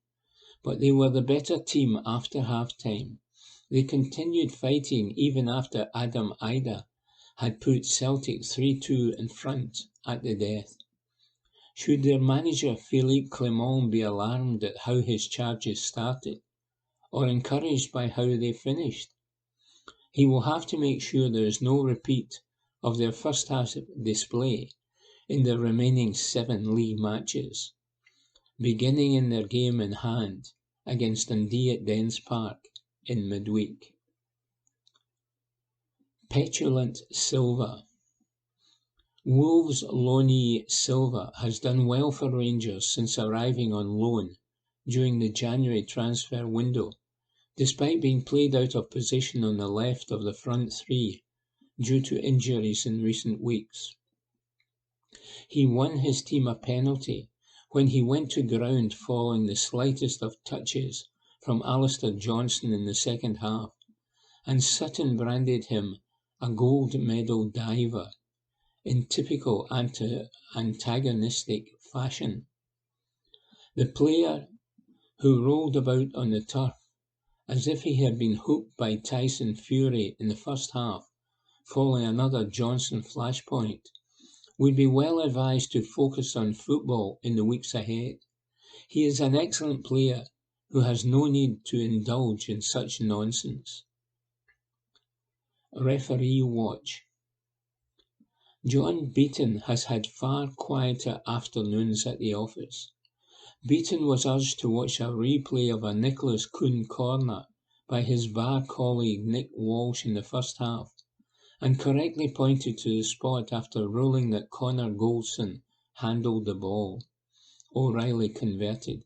But they were the better team after half-time. They continued fighting even after Adam Ida had put Celtic 3-2 in front at the death. Should their manager Philippe Clement be alarmed at how his charges started, or encouraged by how they finished? He will have to make sure there is no repeat of their first half display in the remaining 7 league matches, beginning in their game in hand against Dundee at Dens Park in midweek. Petulant Silva. Wolves' loanee Silva has done well for Rangers since arriving on loan during the January transfer window, despite being played out of position on the left of the front three due to injuries in recent weeks. He won his team a penalty when he went to ground following the slightest of touches from Alistair Johnston in the second half, and Sutton branded him a gold medal diver in typical antagonistic fashion. The player, who rolled about on the turf as if he had been hooked by Tyson Fury in the first half, following another Johnson flashpoint, would be well advised to focus on football in the weeks ahead. He is an excellent player who has no need to indulge in such nonsense. Referee watch. John Beaton has had far quieter afternoons at the office. Beaton was urged to watch a replay of a Nicholas Kuhn corner by his VAR colleague Nick Walsh in the first half, and correctly pointed to the spot after ruling that Connor Goldson handled the ball. O'Reilly converted.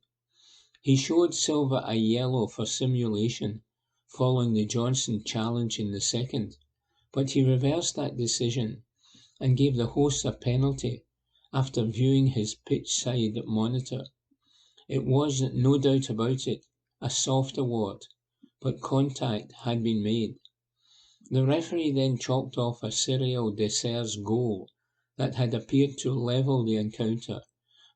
He showed Silva a yellow for simulation following the Johnson challenge in the second, but he reversed that decision and gave the hosts a penalty after viewing his pitch-side monitor. It was, no doubt about it, a soft award, but contact had been made. The referee then chalked off a Cyril Desser's goal that had appeared to level the encounter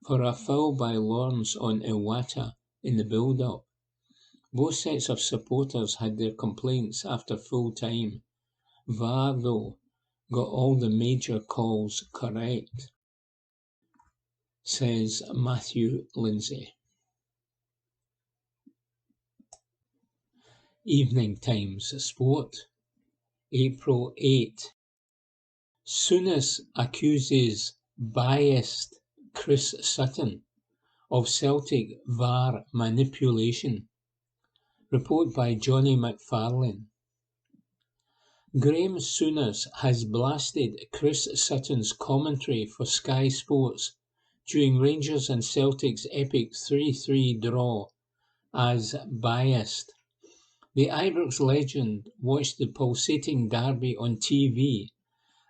for a foul by Lawrence on Iwata in the build-up. Both sets of supporters had their complaints after full time. VAR, though, got all the major calls correct, says Matthew Lindsay. Evening Times Sport, April 8. Souness accuses biased Chris Sutton of Celtic VAR manipulation. Report by Johnny McFarlane. Graham Souness has blasted Chris Sutton's commentary for Sky Sports during Rangers and Celtic's epic 3-3 draw as biased. The Ibrox legend watched the pulsating derby on TV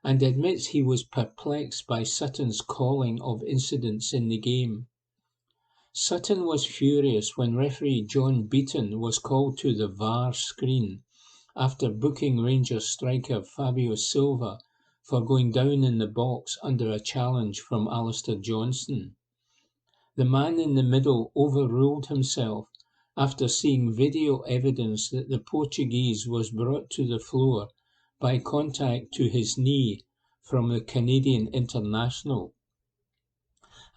and admits he was perplexed by Sutton's calling of incidents in the game. Sutton was furious when referee John Beaton was called to the VAR screen after booking Rangers striker Fabio Silva for going down in the box under a challenge from Alistair Johnston. The man in the middle overruled himself after seeing video evidence that the Portuguese was brought to the floor by contact to his knee from the Canadian international.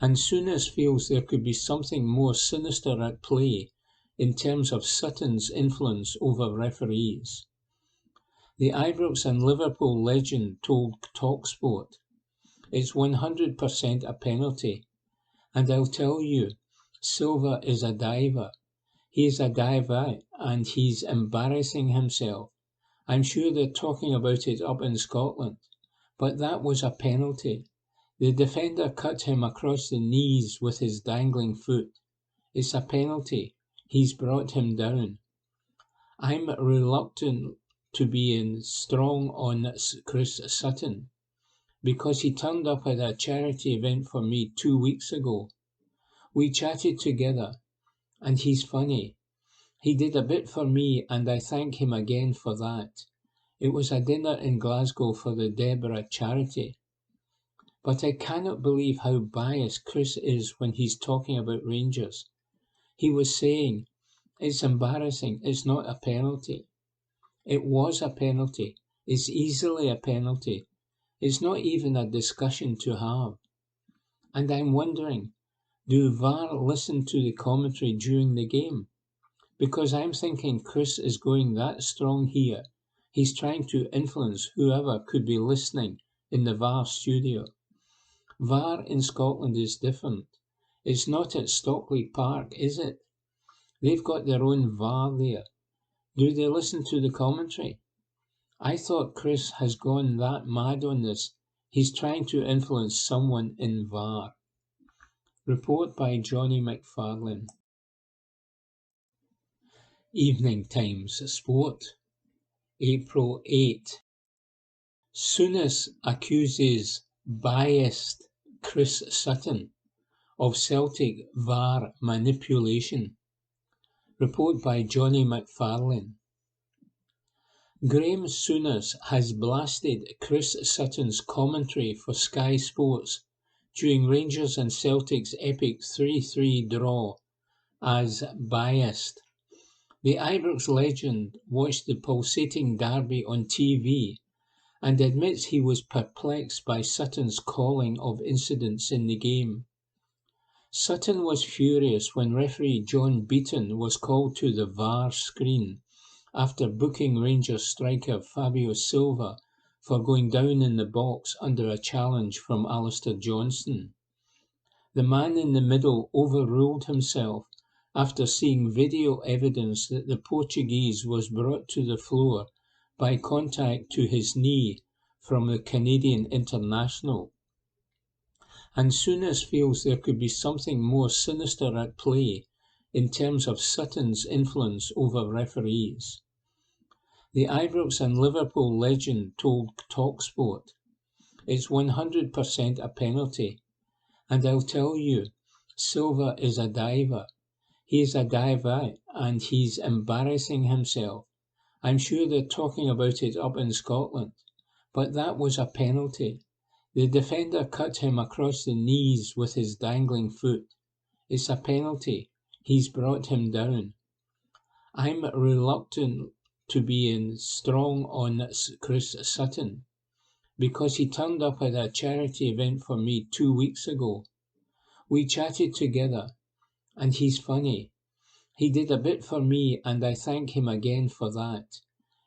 And Souness feels there could be something more sinister at play in terms of Sutton's influence over referees. The Ibrox and Liverpool legend told TalkSport, "It's 100% a penalty, and I'll tell you, Silva is a diver. He's a diver and he's embarrassing himself. I'm sure they're talking about it up in Scotland, but that was a penalty. The defender cut him across the knees with his dangling foot. It's a penalty. He's brought him down." I'm reluctant to be strong on Chris Sutton because he turned up at a charity event for me 2 weeks ago. We chatted together, and he's funny. He did a bit for me, and I thank him again for that. It was a dinner in Glasgow for the Deborah charity. But I cannot believe how biased Chris is when he's talking about Rangers. He was saying, "It's embarrassing, it's not a penalty." It was a penalty. It's easily a penalty. It's not even a discussion to have. And I'm wondering, do VAR listen to the commentary during the game? Because I'm thinking Chris is going that strong here. He's trying to influence whoever could be listening in the VAR studio. VAR in Scotland is different. It's not at Stockley Park, is it? They've got their own VAR there. Do they listen to the commentary? I thought Chris has gone that mad on this. He's trying to influence someone in VAR. Report by Johnny McFarlane. Evening Times Sport, April 8. Souness accuses biased Chris Sutton of Celtic VAR manipulation. Report by Johnny McFarlane. Graham Souness has blasted Chris Sutton's commentary for Sky Sports during Rangers and Celtic's epic 3-3 draw as biased. The Ibrox legend watched the pulsating derby on TV and admits he was perplexed by Sutton's calling of incidents in the game. Sutton was furious when referee John Beaton was called to the VAR screen after booking Rangers striker Fabio Silva for going down in the box under a challenge from Alistair Johnston. The man in the middle overruled himself after seeing video evidence that the Portuguese was brought to the floor by contact to his knee from the Canadian international. And Souness feels there could be something more sinister at play in terms of Sutton's influence over referees. The Ibrox and Liverpool legend told TalkSport, "It's 100% a penalty, and I'll tell you, Silva is a diver. He's a diver and he's embarrassing himself. I'm sure they're talking about it up in Scotland, but that was a penalty. The defender cut him across the knees with his dangling foot. It's a penalty. He's brought him down." I'm reluctant to be strong on Chris Sutton because he turned up at a charity event for me 2 weeks ago. We chatted together, and he's funny. He did a bit for me, and I thank him again for that.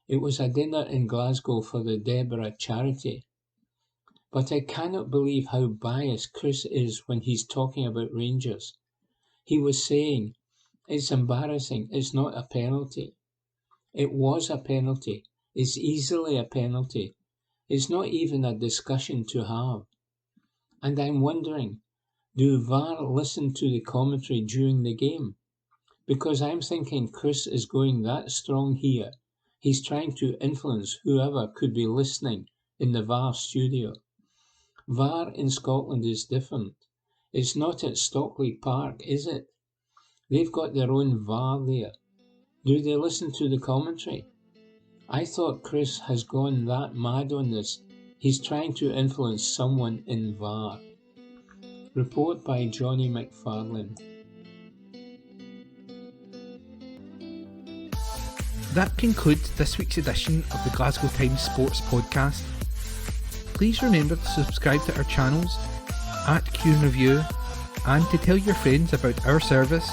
It was a dinner in Glasgow for the Deborah charity. But I cannot believe how biased Chris is when he's talking about Rangers. He was saying, "It's embarrassing, it's not a penalty." It was a penalty. It's easily a penalty. It's not even a discussion to have. And I'm wondering, do VAR listen to the commentary during the game? Because I'm thinking Chris is going that strong here. He's trying to influence whoever could be listening in the VAR studio. VAR in Scotland is different. It's not at Stockley Park, is it? They've got their own VAR there. Do they listen to the commentary? I thought Chris has gone that mad on this. He's trying to influence someone in VAR. Report by Johnny McFarlane. That concludes this week's edition of the Glasgow Times Sports Podcast. Please remember to subscribe to our channels @Q Review and to tell your friends about our service